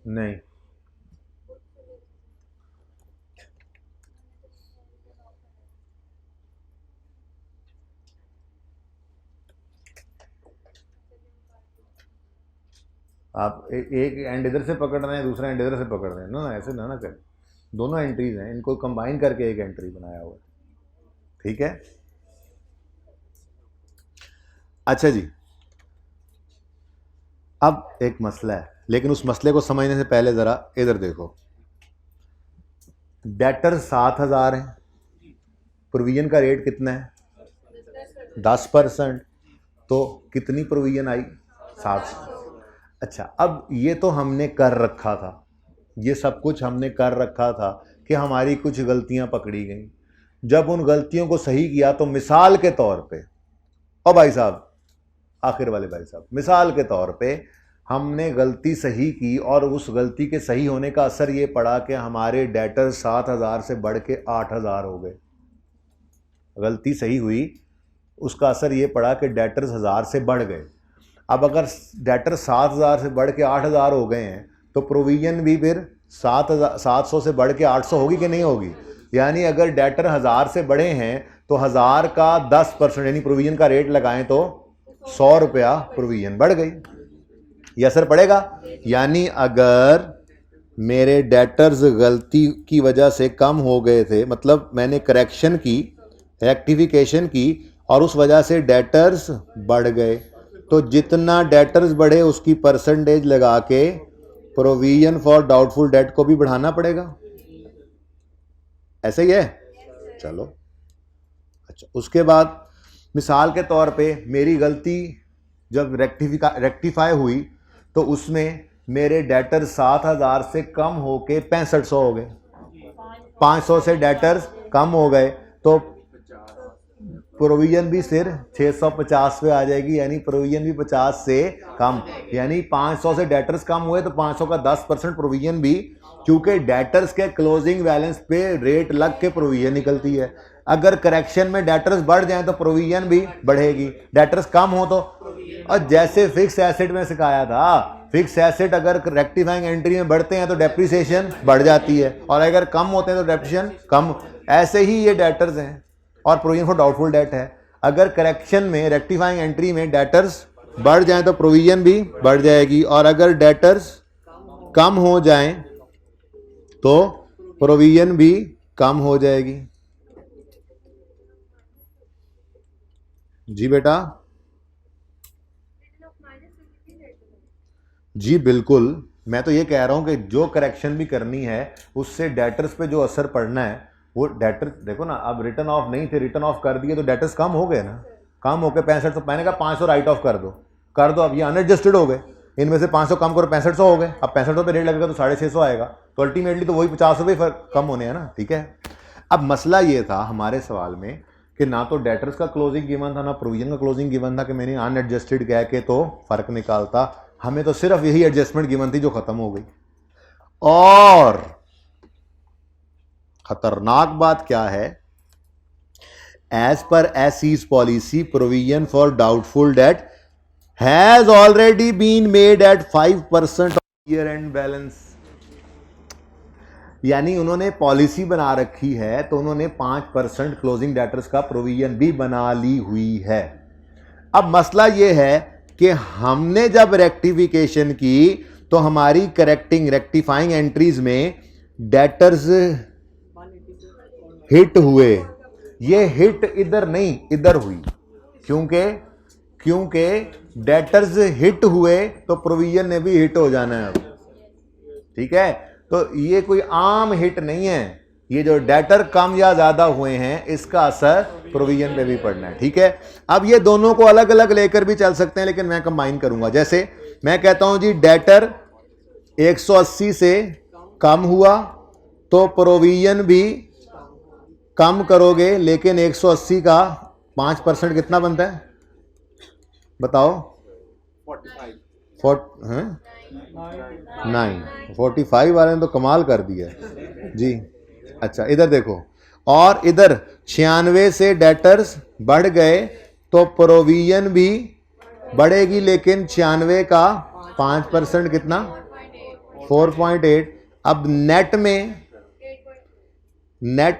नहीं, आप एक एंड इधर से पकड़ रहे हैं, दूसरा एंड इधर से पकड़ रहे हैं ना, ऐसे ना करें। दोनों एंट्रीज हैं, इनको कंबाइन करके एक एंट्री बनाया हुआ है। ठीक है, अच्छा जी, अब एक मसला है, लेकिन उस मसले को समझने से पहले जरा इधर देखो। डेटर 7,000 है, प्रोविजन का रेट कितना है, 10%, तो कितनी प्रोविजन आई, 700। अच्छा, अब ये तो हमने कर रखा था, ये सब कुछ हमने कर रखा था कि हमारी कुछ गलतियां पकड़ी गई। जब उन गलतियों को सही किया तो मिसाल के तौर पे, और भाई साहब आखिर वाले भाई साहब, मिसाल के तौर पे हमने गलती सही की और उस गलती के सही होने का असर ये पड़ा कि हमारे डेटर 7,000 से बढ़ के 8,000 हो गए। गलती सही हुई, उसका असर ये पड़ा कि डेटर्स 1,000 से बढ़ गए। अब अगर डेटर 7,000 से बढ़ के 8,000 हो गए हैं तो प्रोविजन भी फिर 700 से बढ़ के 800 होगी कि नहीं होगी? यानी अगर डेटर 1,000 से बढ़े हैं तो 1,000 का 10% यानी प्रोविजन का रेट लगाएं तो 100 रुपया प्रोविजन बढ़ गई। ये असर पड़ेगा। यानी अगर मेरे डेटर्स गलती की वजह से कम हो गए थे, मतलब मैंने करेक्शन की, रेक्टिफिकेशन की और उस वजह से डेटर्स बढ़ गए, तो जितना डेटर्स बढ़े उसकी परसेंटेज लगा के प्रोविजन फॉर डाउटफुल डेट को भी बढ़ाना पड़ेगा। ऐसे ही है। चलो अच्छा, उसके बाद मिसाल के तौर पे मेरी गलती जब रेक्टिफाई हुई तो उसमें मेरे डेटर 7,000 से कम होके 6500 हो गए। 500 से डेटर्स कम हो गए तो प्रोविजन भी सिर्फ 650 पे आ जाएगी, यानी प्रोविजन भी 50 से कम। यानी 500 से डेटर्स कम हुए तो 500 का 10% प्रोविजन भी, क्योंकि डेटर्स के क्लोजिंग बैलेंस पे रेट लग के प्रोविजन निकलती है। अगर करेक्शन में डेटर्स बढ़ जाएं तो प्रोविजन भी बढ़ेगी, डेटर्स कम हो तो। और जैसे फिक्स एसेट में सिखाया था, फिक्स एसेट अगर रेक्टिफाइंग एंट्री में बढ़ते हैं तो डेप्रिसिएशन बढ़ जाती है और अगर कम होते हैं तो डेप्रिसिएशन कम। ऐसे ही ये डेटर्स हैं और प्रोविजन फॉर डाउटफुल डेट है। अगर करेक्शन में रेक्टिफाइंग एंट्री में डेटर्स बढ़ जाएं तो प्रोविजन भी बढ़ जाएगी और अगर डेटर्स कम हो जाएं तो प्रोविजन भी कम हो जाएगी। जी बेटा, जी बिल्कुल। मैं तो ये कह रहा हूं कि जो करेक्शन भी करनी है उससे डेटर्स पे जो असर पड़ना है वो डेटर, देखो ना, अब रिटर्न ऑफ नहीं थे, रिटर्न ऑफ कर दिए तो डेटर्स कम हो गए ना, कम होकर 65, तो मैंने कहा 500 राइट ऑफ कर दो, अब ये अनएडजस्टेड हो गए, इनमें से 500 कम करो 6500 हो गए। अब 6500 पे रेट लगेगा तो 650 आएगा, तो अल्टीमेटली तो वही 50 रुपये कम होने हैं ना। ठीक है। अब मसला ये था हमारे सवाल में कि ना तो डेटर्स का क्लोजिंग गिवन था ना प्रोविजन का क्लोजिंग गिवन था कि मैंने अनएडजस्टेड कह के तो फर्क निकालता। हमें तो सिर्फ यही एडजस्टमेंट गिवन थी जो खत्म हो गई। और खतरनाक बात क्या है, एज पर SE's policy provision for doubtful debt has already been made at 5% of year end balance. यानी उन्होंने पॉलिसी बना रखी है तो उन्होंने 5% क्लोजिंग डेटर्स का प्रोविजन भी बना ली हुई है। अब मसला यह है कि हमने जब रेक्टिफिकेशन की तो हमारी रेक्टिफाइंग एंट्रीज में डेटर्स हिट हुए। ये हिट इधर नहीं इधर हुई, क्योंकि डेटर्स हिट हुए तो प्रोविजन ने भी हिट हो जाना है अब। ठीक है, तो ये कोई आम हिट नहीं है, ये जो डेटर कम या ज्यादा हुए हैं इसका असर प्रोविजन पे भी पड़ना है। ठीक है। अब ये दोनों को अलग अलग लेकर भी चल सकते हैं, लेकिन मैं कंबाइन करूंगा। जैसे मैं कहता हूं जी डेटर 180 से कम हुआ तो प्रोविजन भी कम करोगे, लेकिन 180 का 5% कितना बनता है बताओ? 45 वाले ने तो कमाल कर दिया जी। अच्छा इधर देखो, और इधर 96 से डेटर्स बढ़ गए तो प्रोविजन भी बढ़ेगी, लेकिन 96 का 5% कितना? 4.8। अब नेट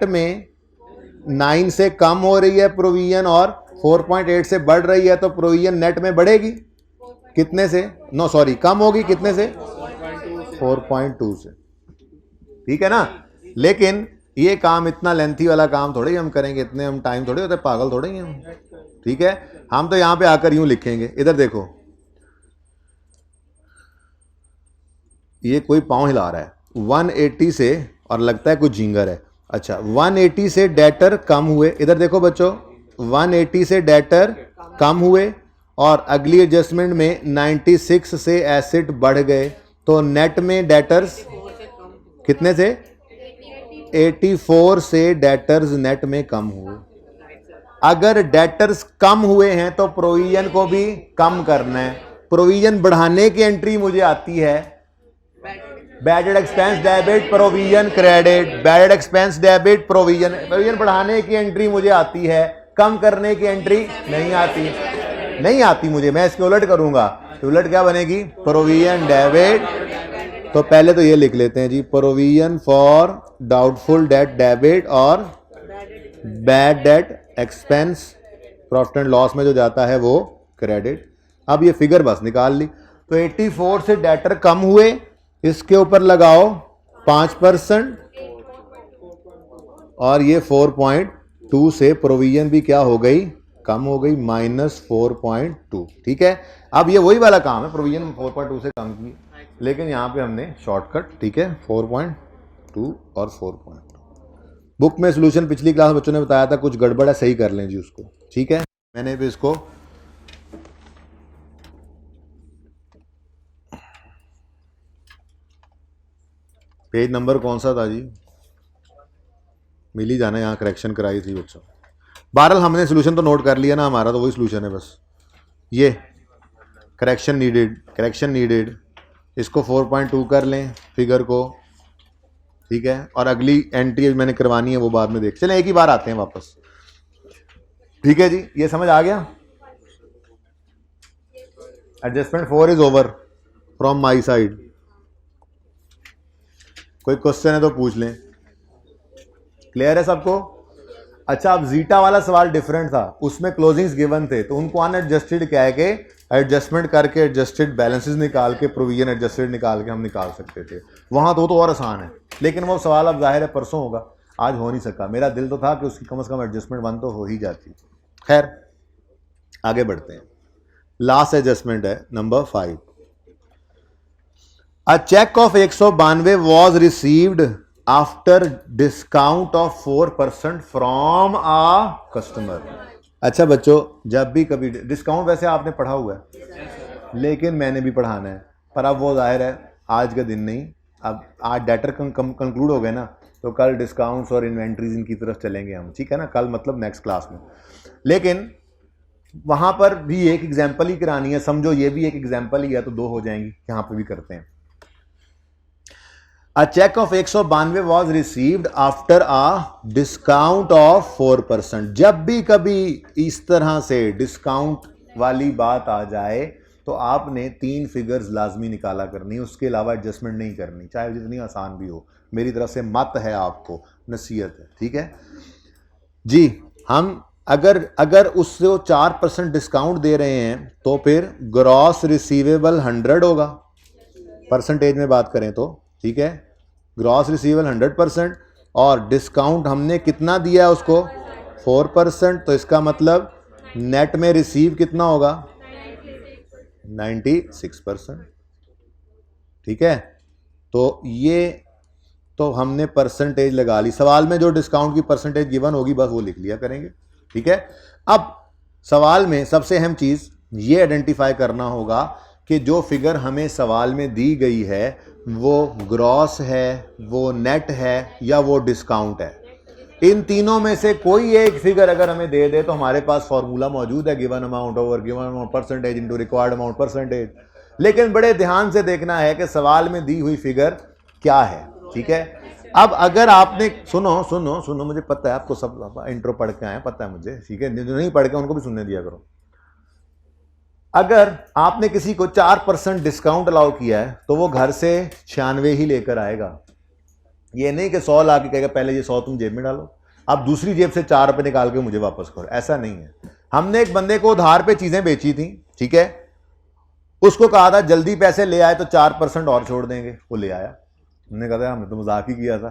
में 9 से कम हो रही है प्रोविजन और 4.8 से बढ़ रही है, तो प्रोविजन नेट में बढ़ेगी कितने से? कम होगी कितने से? 4.2 से। ठीक है ना। लेकिन ये काम इतना लेंथी वाला काम थोड़े ही हम करेंगे, इतने हम टाइम थोड़े होते, पागल थोड़े ही हम। ठीक है, हम तो यहां पे आकर यूं लिखेंगे। इधर देखो, ये कोई पांव हिला रहा है 180 से और लगता है कुछ जिंगर है। अच्छा 180 से डेटर कम हुए, इधर देखो बच्चों 180 से डेटर कम हुए और अगली एडजस्टमेंट में 96 से एसेट बढ़ गए, तो नेट में डेटर्स कितने से? 84 से डेटर्स नेट में कम हुए। अगर डेटर्स कम हुए हैं तो प्रोविजन को भी कम करना है, प्रोविजन बढ़ाने की एंट्री मुझे आती है bad debt expense debit provision credit, bad debt expense debit provision, provision बढ़ाने की एंट्री मुझे आती है, कम करने की एंट्री नहीं आती मुझे। मैं इसके उलट करूंगा तो उलट क्या बनेगी, प्रोविजन डेबिट। तो पहले तो ये लिख लेते हैं जी, provision for doubtful debt debit और bad debt expense profit and loss में जो जाता है वो क्रेडिट। अब ये फिगर बस निकाल ली। तो 84 से डेटर कम हुए, इसके ऊपर लगाओ 5% और ये 4.2 से प्रोविजन भी क्या हो गई, कम हो गई, -4.2। ठीक है, अब ये वही वाला काम है, प्रोविजन 4.2 से कम की, लेकिन यहां पे हमने शॉर्टकट, ठीक है, 4.2 और 4.2। बुक में सोल्यूशन पिछली क्लास बच्चों ने बताया था, कुछ गड़बड़ है, सही कर लें जी उसको। ठीक है, मैंने भी इसको पेज नंबर कौन सा था जी, मिल ही जाना, यहाँ करेक्शन कराई थी बच्चों। बहरहाल हमने सोल्यूशन तो नोट कर लिया ना, हमारा तो वही सोल्यूशन है बस। ये करेक्शन नीडेड, इसको 4.2 कर लें फिगर को, ठीक है, और अगली एंट्री मैंने करवानी है वो बाद में देख चलें, एक ही बार आते हैं वापस। ठीक है जी, ये समझ आ गया। Adjustment 4 is over from my side. कोई क्वेश्चन है तो पूछ लें। क्लियर है सबको? अच्छा, अब जीटा वाला सवाल डिफरेंट था, उसमें क्लोजिंग्स गिवन थे, तो उनको अनएडजस्टेड कह के एडजस्टमेंट करके एडजस्टेड बैलेंसेस निकाल के प्रोविजन एडजस्टेड निकाल के हम निकाल सकते थे। वहां तो और आसान है, लेकिन वो सवाल अब जाहिर है परसों होगा, आज हो नहीं सका। मेरा दिल तो था कि उसकी कम से कम एडजस्टमेंट 1 तो हो ही जाती। खैर आगे बढ़ते हैं। लास्ट एडजस्टमेंट है number 5। A cheque of 192 was received after discount of 4% from a customer. अच्छा बच्चों, जब भी कभी डिस्काउंट, वैसे आपने पढ़ा हुआ है लेकिन मैंने भी पढ़ाना है, पर अब वो जाहिर है आज का दिन नहीं, अब आज डेटर कंक्लूड हो गए ना, तो कल डिस्काउंट्स और इन्वेंट्रीज इनकी तरफ चलेंगे हम, ठीक है ना, कल मतलब नेक्स्ट क्लास में। लेकिन वहां पर भी एक एग्जाम्पल ही करानी है, समझो ये भी एक एग्जाम्पल ही है, तो 2 हो जाएंगी। यहां पर भी करते हैं। A check of 192 was received after a discount of 4%। जब भी कभी इस तरह से डिस्काउंट वाली बात आ जाए तो आपने 3 फिगर्स लाजमी निकाला करनी, उसके अलावा एडजस्टमेंट नहीं करनी, चाहे जितनी आसान भी हो। मेरी तरफ से मत है, आपको नसीहत है, ठीक है जी। हम अगर उससे 4% डिस्काउंट दे रहे हैं तो फिर ग्रॉस रिसीवेबल 100 होगा, परसेंटेज में बात करें तो, ठीक है, ग्रॉस रिसीवेबल 100%, और डिस्काउंट हमने कितना दिया है उसको, 4%, तो इसका मतलब नेट में रिसीव कितना होगा, 96%। ठीक है, तो ये तो हमने परसेंटेज लगा ली। सवाल में जो डिस्काउंट की परसेंटेज गिवन होगी बस वो लिख लिया करेंगे, ठीक है। अब सवाल में सबसे अहम चीज ये आइडेंटिफाई करना होगा कि जो फिगर हमें सवाल में दी गई है वो ग्रॉस है, वो नेट है, या वो डिस्काउंट है। इन तीनों में से कोई एक फिगर अगर हमें दे दे तो हमारे पास फॉर्मूला मौजूद है, given amount over given amount percentage into required amount percentage. लेकिन बड़े ध्यान से देखना है कि सवाल में दी हुई फिगर क्या है, ठीक है। अब अगर आपने सुनो, मुझे पता है आपको सब इंट्रो पढ़ के आए, पता है मुझे, ठीक है, जो नहीं पढ़ के उनको भी सुनने दिया करो। अगर आपने किसी को 4% डिस्काउंट अलाउ किया है तो वो घर से 96 ही लेकर आएगा। ये नहीं कि 100 ला के कहेगा पहले ये 100 तुम जेब में डालो, अब दूसरी जेब से 4 रुपए निकाल के मुझे वापस करो, ऐसा नहीं है। हमने एक बंदे को उधार पे चीजें बेची थी, ठीक है, उसको कहा था जल्दी पैसे ले आए तो 4% और छोड़ देंगे, वो ले आया। हमने कहा था हमने तो मजाक ही किया था,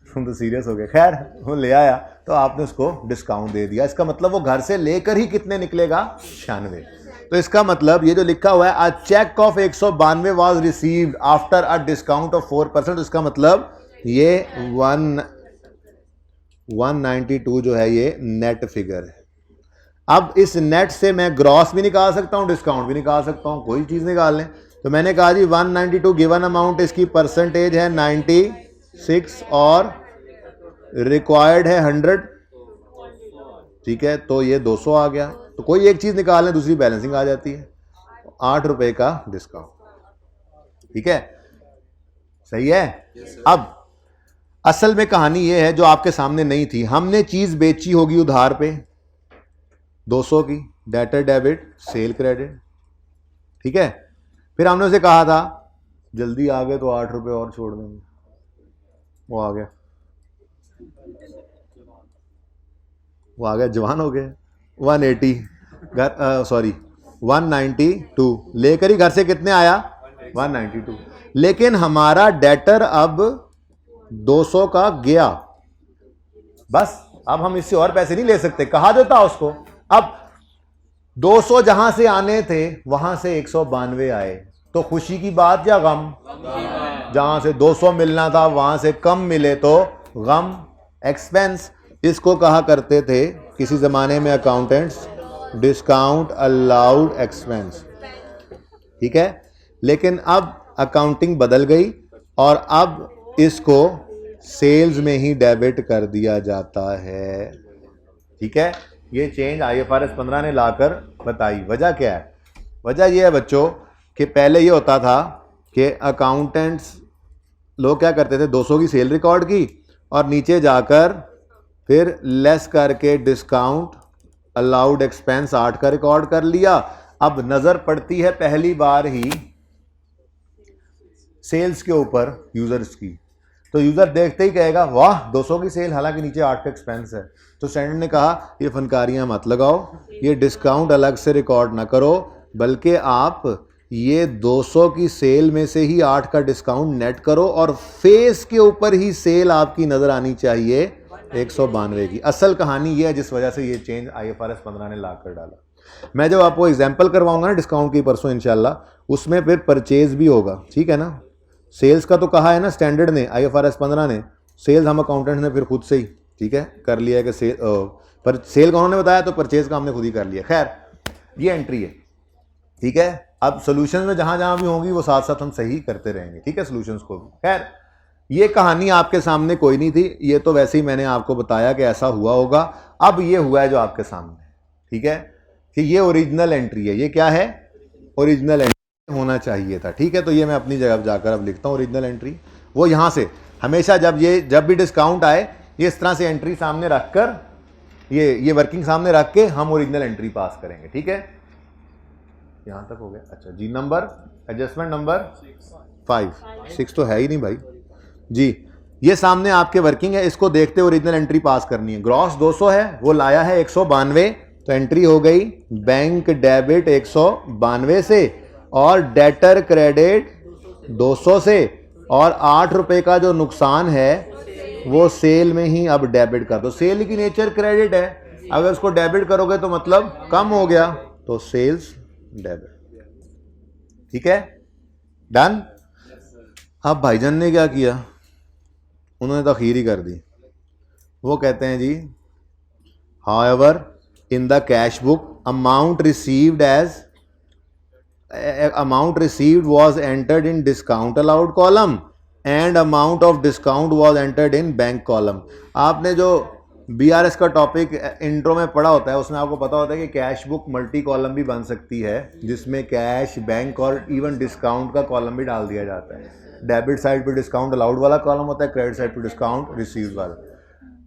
तुम तो सीरियस हो गए। खैर वो ले आया तो आपने उसको डिस्काउंट दे दिया, इसका मतलब वो घर से लेकर ही कितने निकलेगा, 96। तो इसका मतलब ये जो लिखा हुआ है a cheque of 192 was received after a discount of 4%, तो इसका मतलब ये 192 जो है ये नेट फिगर है। अब इस नेट से मैं ग्रॉस भी निकाल सकता हूं, डिस्काउंट भी निकाल सकता हूं, कोई चीज निकाल लें। तो मैंने कहा जी 192 गिवन अमाउंट, इसकी परसेंटेज है 96 और रिक्वायर्ड है 100, ठीक है, तो ये 200 आ गया। तो कोई एक चीज निकाल लें, दूसरी बैलेंसिंग आ जाती है। 8 रुपए का डिस्काउंट। ठीक है, सही है। अब असल में कहानी यह है जो आपके सामने नहीं थी, हमने चीज बेची होगी उधार पे 200 की, डेटर डेबिट सेल क्रेडिट। ठीक है, फिर हमने उसे कहा था जल्दी आ गए तो 8 रुपए और छोड़ देंगे, वो आ गया, जवान हो गए 180 घर, सॉरी 192 लेकर ही घर से कितने आया 192, लेकिन हमारा डेटर अब 200 का गया, बस अब हम इससे और पैसे नहीं ले सकते, कहा देता उसको। अब 200 जहां से आने थे वहां से 192 आए, तो खुशी की बात या गम? जहां से 200 मिलना था वहां से कम मिले तो गम, एक्सपेंस। इसको कहा करते थे किसी जमाने में अकाउंटेंट्स डिस्काउंट अलाउड एक्सपेंस। ठीक है, लेकिन अब अकाउंटिंग बदल गई और अब इसको सेल्स में ही डेबिट कर दिया जाता है। ठीक है, ये चेंज IFRS 15 ने लाकर बताई। वजह क्या है? वजह यह है बच्चों कि पहले ये होता था कि अकाउंटेंट्स लोग क्या करते थे, 200 की सेल रिकॉर्ड की और नीचे जाकर फिर लेस करके डिस्काउंट अलाउड एक्सपेंस 8 का रिकॉर्ड कर लिया। अब नजर पड़ती है पहली बार ही सेल्स के ऊपर यूजर्स की, तो यूजर देखते ही कहेगा वाह 200 की सेल, हालांकि नीचे 8 का एक्सपेंस है। तो स्टैंडर्ड ने कहा ये फनकारियां मत लगाओ, ये डिस्काउंट अलग से रिकॉर्ड ना करो, बल्कि आप ये 200 की सेल में से ही 8 का डिस्काउंट नेट करो और फेस के ऊपर ही सेल आपकी नजर आनी चाहिए 192 की। असल कहानी ये है जिस वजह से ये चेंज IFRS 15 ने ला कर डाला। मैं जब आपको एग्जांपल करवाऊंगा ना डिस्काउंट की परसों इंशाल्लाह, उसमें फिर परचेज भी होगा। ठीक है ना, सेल्स का तो कहा है ना स्टैंडर्ड ने, IFRS 15 ने, सेल्स हम अकाउंटेंट ने फिर खुद से ही ठीक है कर लिया कि सेल का उन्होंने बताया तो परचेज का हमने खुद ही कर लिया। खैर ये एंट्री है। ठीक है, अब सोल्यूशन में जहां जहां भी होंगी वो साथ साथ हम सही करते रहेंगे। ठीक है, सोल्यूशंस को भी। खैर ये कहानी आपके सामने कोई नहीं थी, ये तो वैसे ही मैंने आपको बताया कि ऐसा हुआ होगा। अब ये हुआ है जो आपके सामने। ठीक है, कि ये ओरिजिनल एंट्री है। ये क्या है? ओरिजिनल एंट्री होना चाहिए था। ठीक है, तो ये मैं अपनी जगह जाकर अब लिखता हूं ओरिजिनल एंट्री। वो यहां से हमेशा जब भी डिस्काउंट आए ये इस तरह से एंट्री सामने रखकर ये वर्किंग सामने रख के हम ओरिजिनल एंट्री पास करेंगे। ठीक है, यहां तक हो गया। अच्छा जी, नंबर एडजस्टमेंट नंबर 5 6 तो है ही नहीं भाई जी। ये सामने आपके वर्किंग है, इसको देखते ओरिजिनल एंट्री पास करनी है। ग्रॉस 200 है, वो लाया है 192, तो एंट्री हो गई बैंक डेबिट 192 से और डेटर क्रेडिट 200 से, और 8 रुपए का जो नुकसान है वो सेल में ही अब डेबिट कर दो। सेल की नेचर क्रेडिट है, अगर उसको डेबिट करोगे तो मतलब कम हो गया, तो सेल्स डेबिट। ठीक है, डन। अब भाईजान ने क्या किया, उन्होंने तो खीर ही कर दी। वो कहते हैं जी however in the cash book amount received was entered in discount allowed column and amount of discount was entered in bank column. आपने जो BRS का टॉपिक इंट्रो में पढ़ा होता है उसमें आपको पता होता है कि कैश बुक मल्टी कॉलम भी बन सकती है, जिसमें कैश, बैंक और इवन डिस्काउंट का कॉलम भी डाल दिया जाता है। डेबिट साइड पे डिस्काउंट अलाउड वाला कॉलम होता है, क्रेडिट साइड पे डिस्काउंट रिसीव्ड वाला।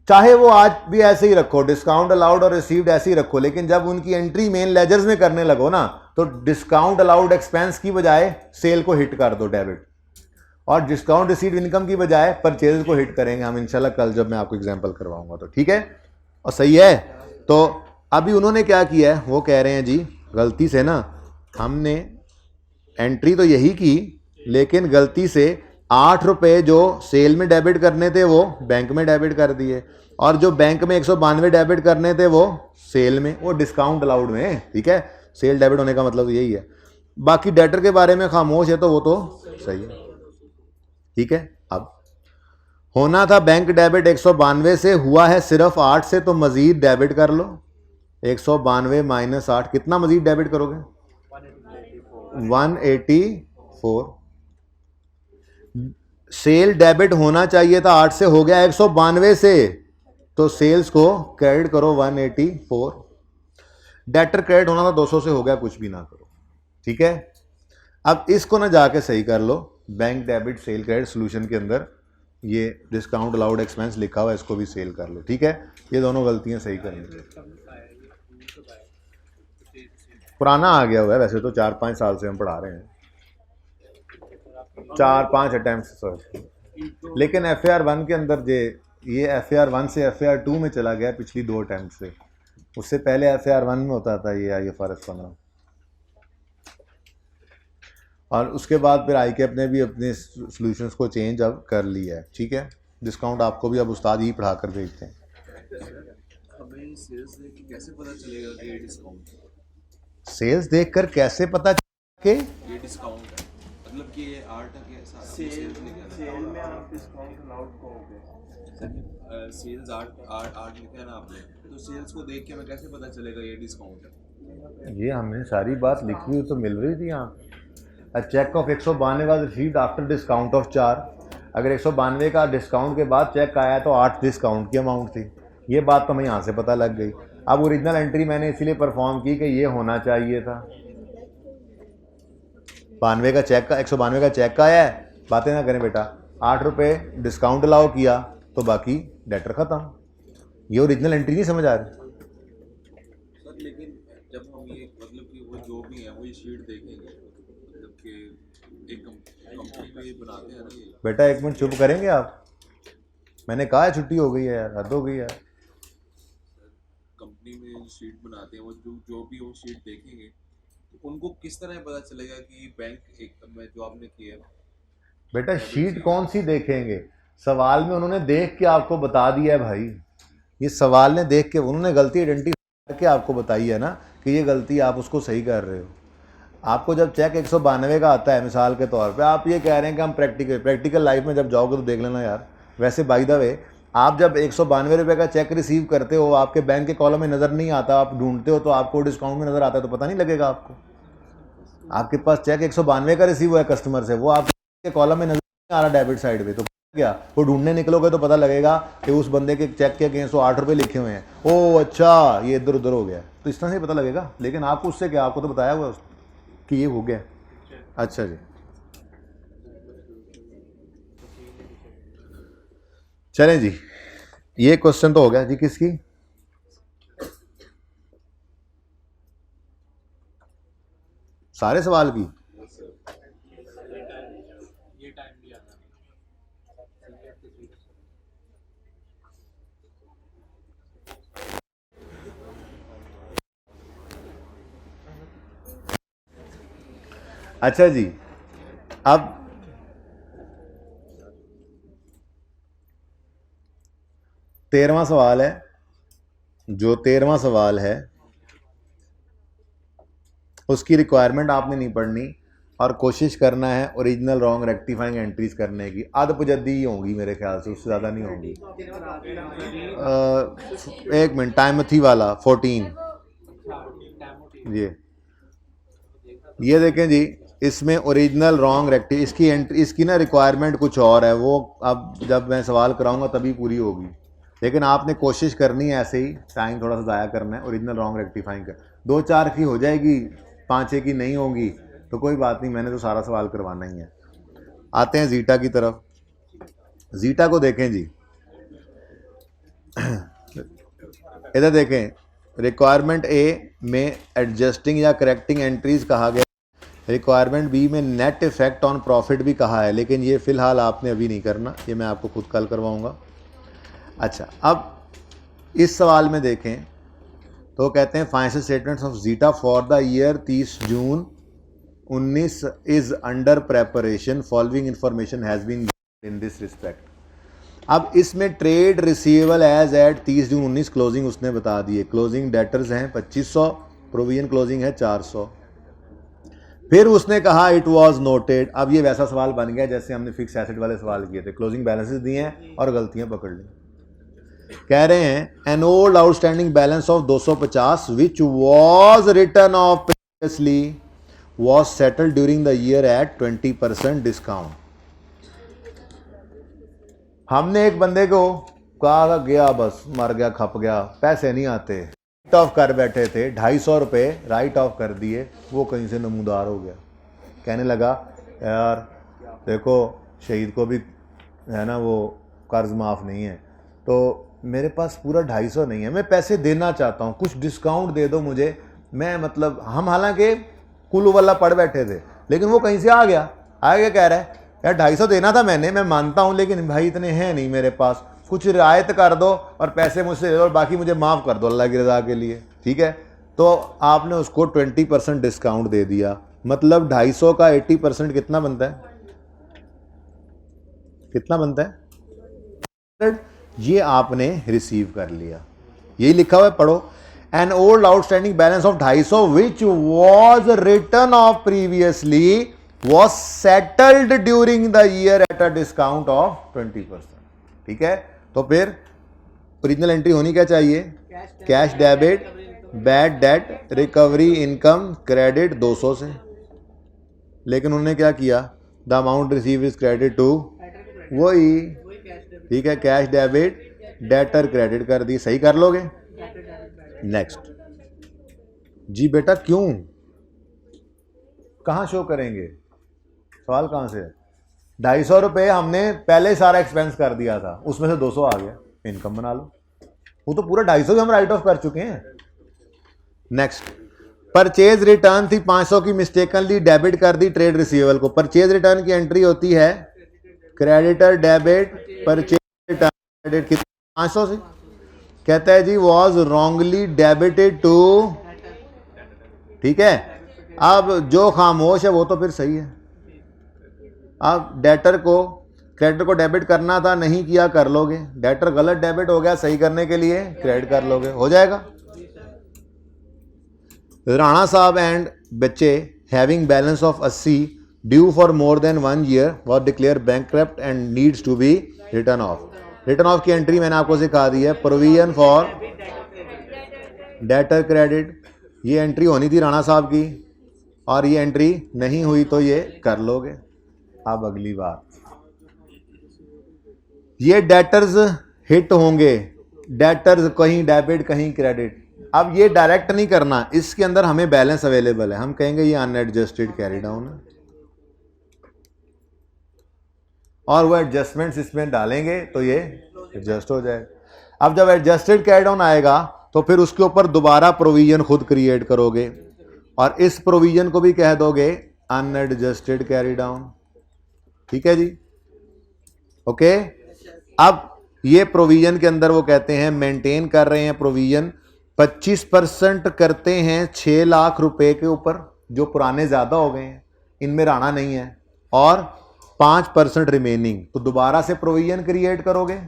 चाहे वो आज भी ऐसे ही रखो, डिस्काउंट अलाउड और रिसीव्ड ऐसे ही रखो, लेकिन जब उनकी एंट्री मेन लेजर्स में करने लगो ना, तो डिस्काउंट अलाउड एक्सपेंस की बजाय सेल को हिट कर दो डेबिट, और डिस्काउंट रिसीव्ड इनकम की बजाय परचेज को हिट करेंगे हम इंशाल्लाह कल जब मैं आपको एग्जांपल करवाऊंगा। तो ठीक है और सही है। तो अभी उन्होंने क्या किया है, वो कह रहे हैं जी गलती से ना हमने एंट्री तो यही की, लेकिन गलती से 8 रुपए जो सेल में डेबिट करने थे वो बैंक में डेबिट कर दिए, और जो बैंक में 192 डेबिट करने थे वो सेल में, वो डिस्काउंट अलाउड में। ठीक है, सेल डेबिट होने का मतलब यही है। बाकी डेटर के बारे में खामोश है तो वो तो सही है। ठीक है, अब होना था बैंक डेबिट 192 से, हुआ है सिर्फ 8 से, तो मजीद डेबिट कर लो। 192 माइनस 8 कितना मजीद डेबिट करोगे? 184। सेल डेबिट होना चाहिए था 8 से, हो गया 192 से, तो सेल्स को क्रेडिट करो 184। डेटर क्रेडिट होना था 200 से, हो गया कुछ भी ना करो। ठीक है। अब इसको ना जाके सही कर लो, bank debit sale credit solution के अंदर ये डिस्काउंट अलाउड एक्सपेंस लिखा हुआ है, इसको भी सेल कर लो, ठीक है। ये दोनों गलतियां सही करनी। पुराना आ गया हुआ है वैसे तो, 4-5 साल से हम पढ़ा रहे हैं, 4-5 अटैम्प्ट सर। लेकिन FAR 1 के अंदर ये FAR 1 से FAR 2 में चला गया पिछली 2 अटैम्प्ट से। उससे पहले FAR 1 में होता था ये IFRS 15, और उसके बाद फिर ICAP ने भी अपने सॉल्यूशंस को चेंज अब कर लिया है, ठीक है। डिस्काउंट आपको भी अब उस्ताद ही पढ़ा कर भेजते हैं। हमें सेल्स देख के कैसे पता चलेगा कि ये डिस्काउंट है? सेल्स देखकर कैसे पता कि ये डिस्काउंट है, मतलब कि ये 8 है कैसा सेल में आप डिस्काउंट अलाउड कहोगे, सेल्स 8 लिखा है ना आपने, तो सेल्स को देख के हमें कैसे पता चलेगा ये डिस्काउंट है? ये हमने सारी बात लिखी हुई तो मिल रही थी यहाँ। A cheque of 192 was received after discount of 4। अगर 192 का डिस्काउंट के बाद चेक आया तो 8 डिस्काउंट की अमाउंट थी। ये बात तो हमें यहाँ से पता लग गई। अब ओरिजिनल एंट्री मैंने इसीलिए परफॉर्म की कि ये होना चाहिए था। 92 का चेक का 192 का चेक का आया है, बातें ना करें बेटा। 8 रुपये डिस्काउंट अलाउ किया तो बाकी डेटर ख़त्म। ये ओरिजिनल एंट्री नहीं समझ आ रही सर। लेकिन जब हम ये मतलब कि वो जो भी है वो ये शीट देखेंगे, मतलब कि एक कंपनी में ये बनाते हैं ना ये। बेटा, 1 मिनट चुप करेंगे आप? मैंने कहा है छुट्टी हो गई है यार, हद हो गई यार। कंपनी में शीट बनाते हैं, वो जो भी वो शीट देखेंगे तो उनको किस तरह पता चलेगा कि बैंक एक में जो आपने किया है? बेटा, शीट कौन सी देखेंगे? सवाल में उन्होंने देख के आपको बता दिया है भाई। ये सवाल ने देख के उन्होंने गलती आइडेंटिफाई करके आपको बताई है ना कि ये गलती, आप उसको सही कर रहे हो। आपको जब चेक 192 का आता है मिसाल के तौर पे, आप ये कह रहे हैं कि हम प्रैक्टिकल लाइफ में जब जाओगे तो देख लेना यार। वैसे बाय द वे, आप जब 192 रुपये का चेक रिसीव करते हो, आपके बैंक के कॉलम में नज़र नहीं आता, आप ढूंढते हो तो आपको डिस्काउंट में नज़र आता है, तो पता नहीं लगेगा आपको? आपके पास चेक 192 का रिसीव हुआ है कस्टमर से, वो आपके कॉलम में नजर नहीं आ रहा डेबिट साइड पे, तो क्या वो ढूंढने निकलोगे तो पता लगेगा कि उस बंदे के चेक के अगेंस्ट 8 रुपये लिखे हुए हैं। ओ अच्छा, ये इधर उधर हो गया, तो इस तरह से पता लगेगा। लेकिन आपको उससे क्या, आपको तो बताया हुआ कि ये हो गया। अच्छा जी, चलें जी, ये क्वेश्चन तो हो गया जी। किसकी? सारे सवाल की? अच्छा जी, अब 13वां सवाल है। जो 13वां सवाल है उसकी रिक्वायरमेंट आपने नहीं पढ़नी और कोशिश करना है ओरिजिनल रॉन्ग रेक्टिफाइंग एंट्रीज करने की। अदपजद्दी ही होंगी मेरे ख्याल से, उससे ज़्यादा नहीं होंगी। 1 मिनट, टाइमथी वाला 14, ये देखें जी, इसमें ओरिजिनल रॉन्ग रेक्टी इसकी एंट्री, इसकी ना रिक्वायरमेंट कुछ और है, वो अब जब मैं सवाल कराऊंगा तभी पूरी होगी। लेकिन आपने कोशिश करनी है ऐसे ही, टाइम थोड़ा सा ज़ाया करना है। ओरिजिनल रॉन्ग रेक्टिफाइंग कर 2-4 की हो जाएगी, 5-6 की नहीं होगी तो कोई बात नहीं, मैंने तो सारा सवाल करवाना ही है। आते हैं जीटा की तरफ। जीटा को देखें जी, इधर देखें, रिक्वायरमेंट ए में एडजस्टिंग या करेक्टिंग एंट्रीज कहा गया, रिक्वायरमेंट बी में नेट इफेक्ट ऑन प्रॉफिट भी कहा है, लेकिन ये फ़िलहाल आपने अभी नहीं करना, ये मैं आपको खुद कल करवाऊंगा। अच्छा, अब इस सवाल में देखें तो कहते हैं financial statements of Zeta for the year 30 June 19 is under preparation, following information has been in this respect. अब इसमें trade receivable as at 30 June 19 closing उसने बता दिए। क्लोजिंग डेटर्स हैं 2500, प्रोविजन क्लोजिंग है 400। फिर उसने कहा इट वाज नोटेड। अब ये वैसा सवाल बन गया जैसे हमने फिक्स एसेट वाले सवाल किए थे, क्लोजिंग बैलेंसेस दिए हैं और गलतियां पकड़ ली। कह रहे हैं an old outstanding balance of 250 which was written off previously was settled during the year at 20% discount. हमने एक बंदे को कहा गया, बस मर गया, खप गया, पैसे नहीं आते, ऑफ कर बैठे थे, 250 रुपये राइट ऑफ कर दिए, वो कहीं से नमूदार हो गया। कहने लगा यार देखो शहीद को भी है ना वो कर्ज माफ़ नहीं है, तो मेरे पास पूरा 250 नहीं है, मैं पैसे देना चाहता हूँ, कुछ डिस्काउंट दे दो मुझे। मैं मतलब हम हालांकि कुल्लू वाला पढ़ बैठे थे, लेकिन वो कहीं से आ गया कह रहा है यार 250 देना था मैंने, मैं मानता हूँ, लेकिन भाई इतने हैं नहीं मेरे पास, कुछ रियायत कर दो और पैसे मुझसे दे दो और बाकी मुझे माफ़ कर दो अल्लाह की रज़ा के लिए, ठीक है। तो आपने उसको 20% डिस्काउंट दे दिया, मतलब 250 का 80% कितना बनता है, कितना बनता है? ये आपने रिसीव कर लिया, यही लिखा हुआ है, पढ़ो। N old outstanding balance of 250 which was return off previously was settled during the year at a discount of 20%, ठीक है। तो फिर ओरिजिनल एंट्री होनी क्या चाहिए? Cash debit, bad debt, recovery income, credit 200 से, लेकिन उन्होंने क्या किया? The amount receive is credit to, वही, ठीक है, कैश डेबिट, डेटर क्रेडिट कर दी, सही कर लोगे। नेक्स्ट जी बेटा क्यों, कहाँ शो करेंगे, सवाल कहाँ से है? 250 रुपये हमने पहले सारा एक्सपेंस कर दिया था, उसमें से 200 आ गया, इनकम बना लो, वो तो पूरा 250 हम राइट ऑफ कर चुके हैं। नेक्स्ट, परचेज रिटर्न थी 500 की, मिस्टेकनली डेबिट कर दी ट्रेड रिसीवेबल को। परचेज रिटर्न की एंट्री होती है creditor debit, purchase return credit कितने 500 से, कहता है जी वॉज रॉन्गली डेबिटेड टू, ठीक है। अब जो खामोश है वो तो फिर सही है। अब डेटर को क्रेडिटर को डेबिट करना था, नहीं किया, कर लोगे। डेटर गलत डेबिट हो गया, सही करने के लिए क्रेडिट कर लोगे, हो जाएगा। राणा साहब एंड बच्चे having balance of 80 due for more than 1 year was declare bankrupt and needs to be return off. Return off की एंट्री मैंने आपको सिखा दी है, प्रोविजन फॉर डेटर क्रेडिट, ये एंट्री होनी थी राणा साहब की, और ये एंट्री नहीं हुई तो ये कर लोगे। अब अगली बात, ये डेटर्स हिट होंगे, डेटर्स कहीं डेबिट कहीं क्रेडिट। अब ये डायरेक्ट नहीं करना, इसके अंदर हमें बैलेंस अवेलेबल है, हम कहेंगे ये अनएडजस्टेड कैरी डाउन है, और वो एडजस्टमेंट्स इसमें डालेंगे तो ये एडजस्ट हो जाएगा। अब जब एडजस्टेड कैरी डाउन आएगा तो फिर उसके ऊपर दोबारा प्रोविजन खुद क्रिएट करोगे, और इस प्रोविजन को भी कह दोगे अनएडजस्टेड कैरी डाउन, ठीक है जी, ओके। अब ये प्रोविजन के अंदर वो कहते हैं मेंटेन कर रहे हैं प्रोविजन, 25% करते हैं 6 लाख रुपए के ऊपर, जो पुराने ज़्यादा हो गए हैं, इनमें राणा नहीं है, और 5% रिमेनिंग, तो दोबारा से प्रोविजन क्रिएट करोगे।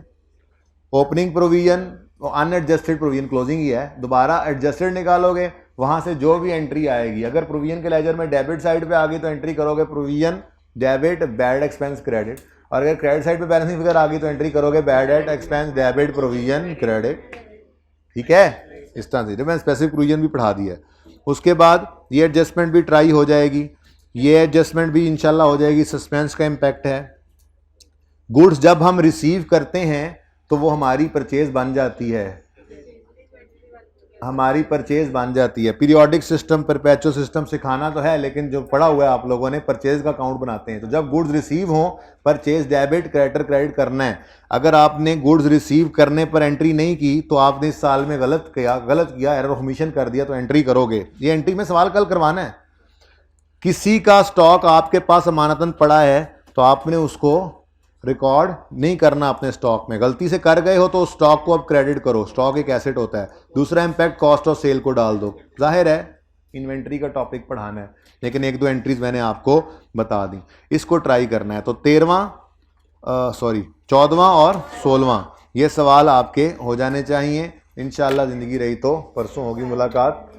Opening provision, unadjusted provision closing ही है, दोबारा एडजस्टेड निकालोगे, वहां से जो भी एंट्री आएगी, अगर प्रोविजन के लेजर में डेबिट साइड पे आ गई तो एंट्री करोगे provision debit bad expense credit, और अगर क्रेडिट साइड पे बैलेंसिंग फिगर आ गई तो एंट्री करोगे bad at expense debit provision credit, ठीक है। इस तरह से मैंने स्पेसिफिक प्रोविजन भी पढ़ा दिया है। उसके बाद ये एडजस्टमेंट भी ट्राई हो जाएगी, ये एडजस्टमेंट भी इंशाल्लाह हो जाएगी, सस्पेंस का इम्पैक्ट है। गुड्स जब हम रिसीव करते हैं तो वो हमारी परचेज बन जाती है, हमारी परचेज बन जाती है। पीरियोडिक सिस्टम, परपेचुअल सिस्टम सिखाना तो है, लेकिन जो पढ़ा हुआ है आप लोगों ने, परचेज का अकाउंट बनाते हैं। तो जब गुड्स रिसीव हो, परचेज डेबिट, क्रेडिटर क्रेडिट करना है। अगर आपने गुड्स रिसीव करने पर एंट्री नहीं की तो आपने इस साल में गलत किया, एरर ऑफ ओमिशन कर दिया, तो एंट्री करोगे। ये एंट्री में सवाल कल करवाना है। किसी का स्टॉक आपके पास अमानतन पड़ा है तो आपने उसको रिकॉर्ड नहीं करना अपने स्टॉक में, गलती से कर गए हो तो स्टॉक को अब क्रेडिट करो, स्टॉक एक एसेट होता है। दूसरा इम्पैक्ट कॉस्ट ऑफ सेल को डाल दो। जाहिर है इन्वेंट्री का टॉपिक पढ़ाना है, लेकिन 1-2 एंट्रीज मैंने आपको बता दी, इसको ट्राई करना है। तो 14वां और 16वां ये सवाल आपके हो जाने चाहिए। इंशाल्लाह ज़िंदगी रही तो परसों होगी मुलाकात,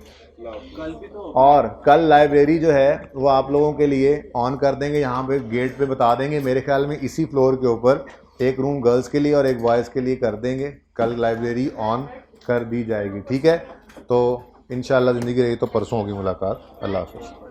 और कल लाइब्रेरी जो है वो आप लोगों के लिए ऑन कर देंगे, यहाँ पे गेट पे बता देंगे। मेरे ख्याल में इसी फ्लोर के ऊपर एक रूम गर्ल्स के लिए और एक बॉयज़ के लिए कर देंगे, कल लाइब्रेरी ऑन कर दी जाएगी, ठीक है। तो इंशाल्लाह ज़िंदगी रही तो परसों होगी मुलाकात। अल्लाह हाफ़िज़।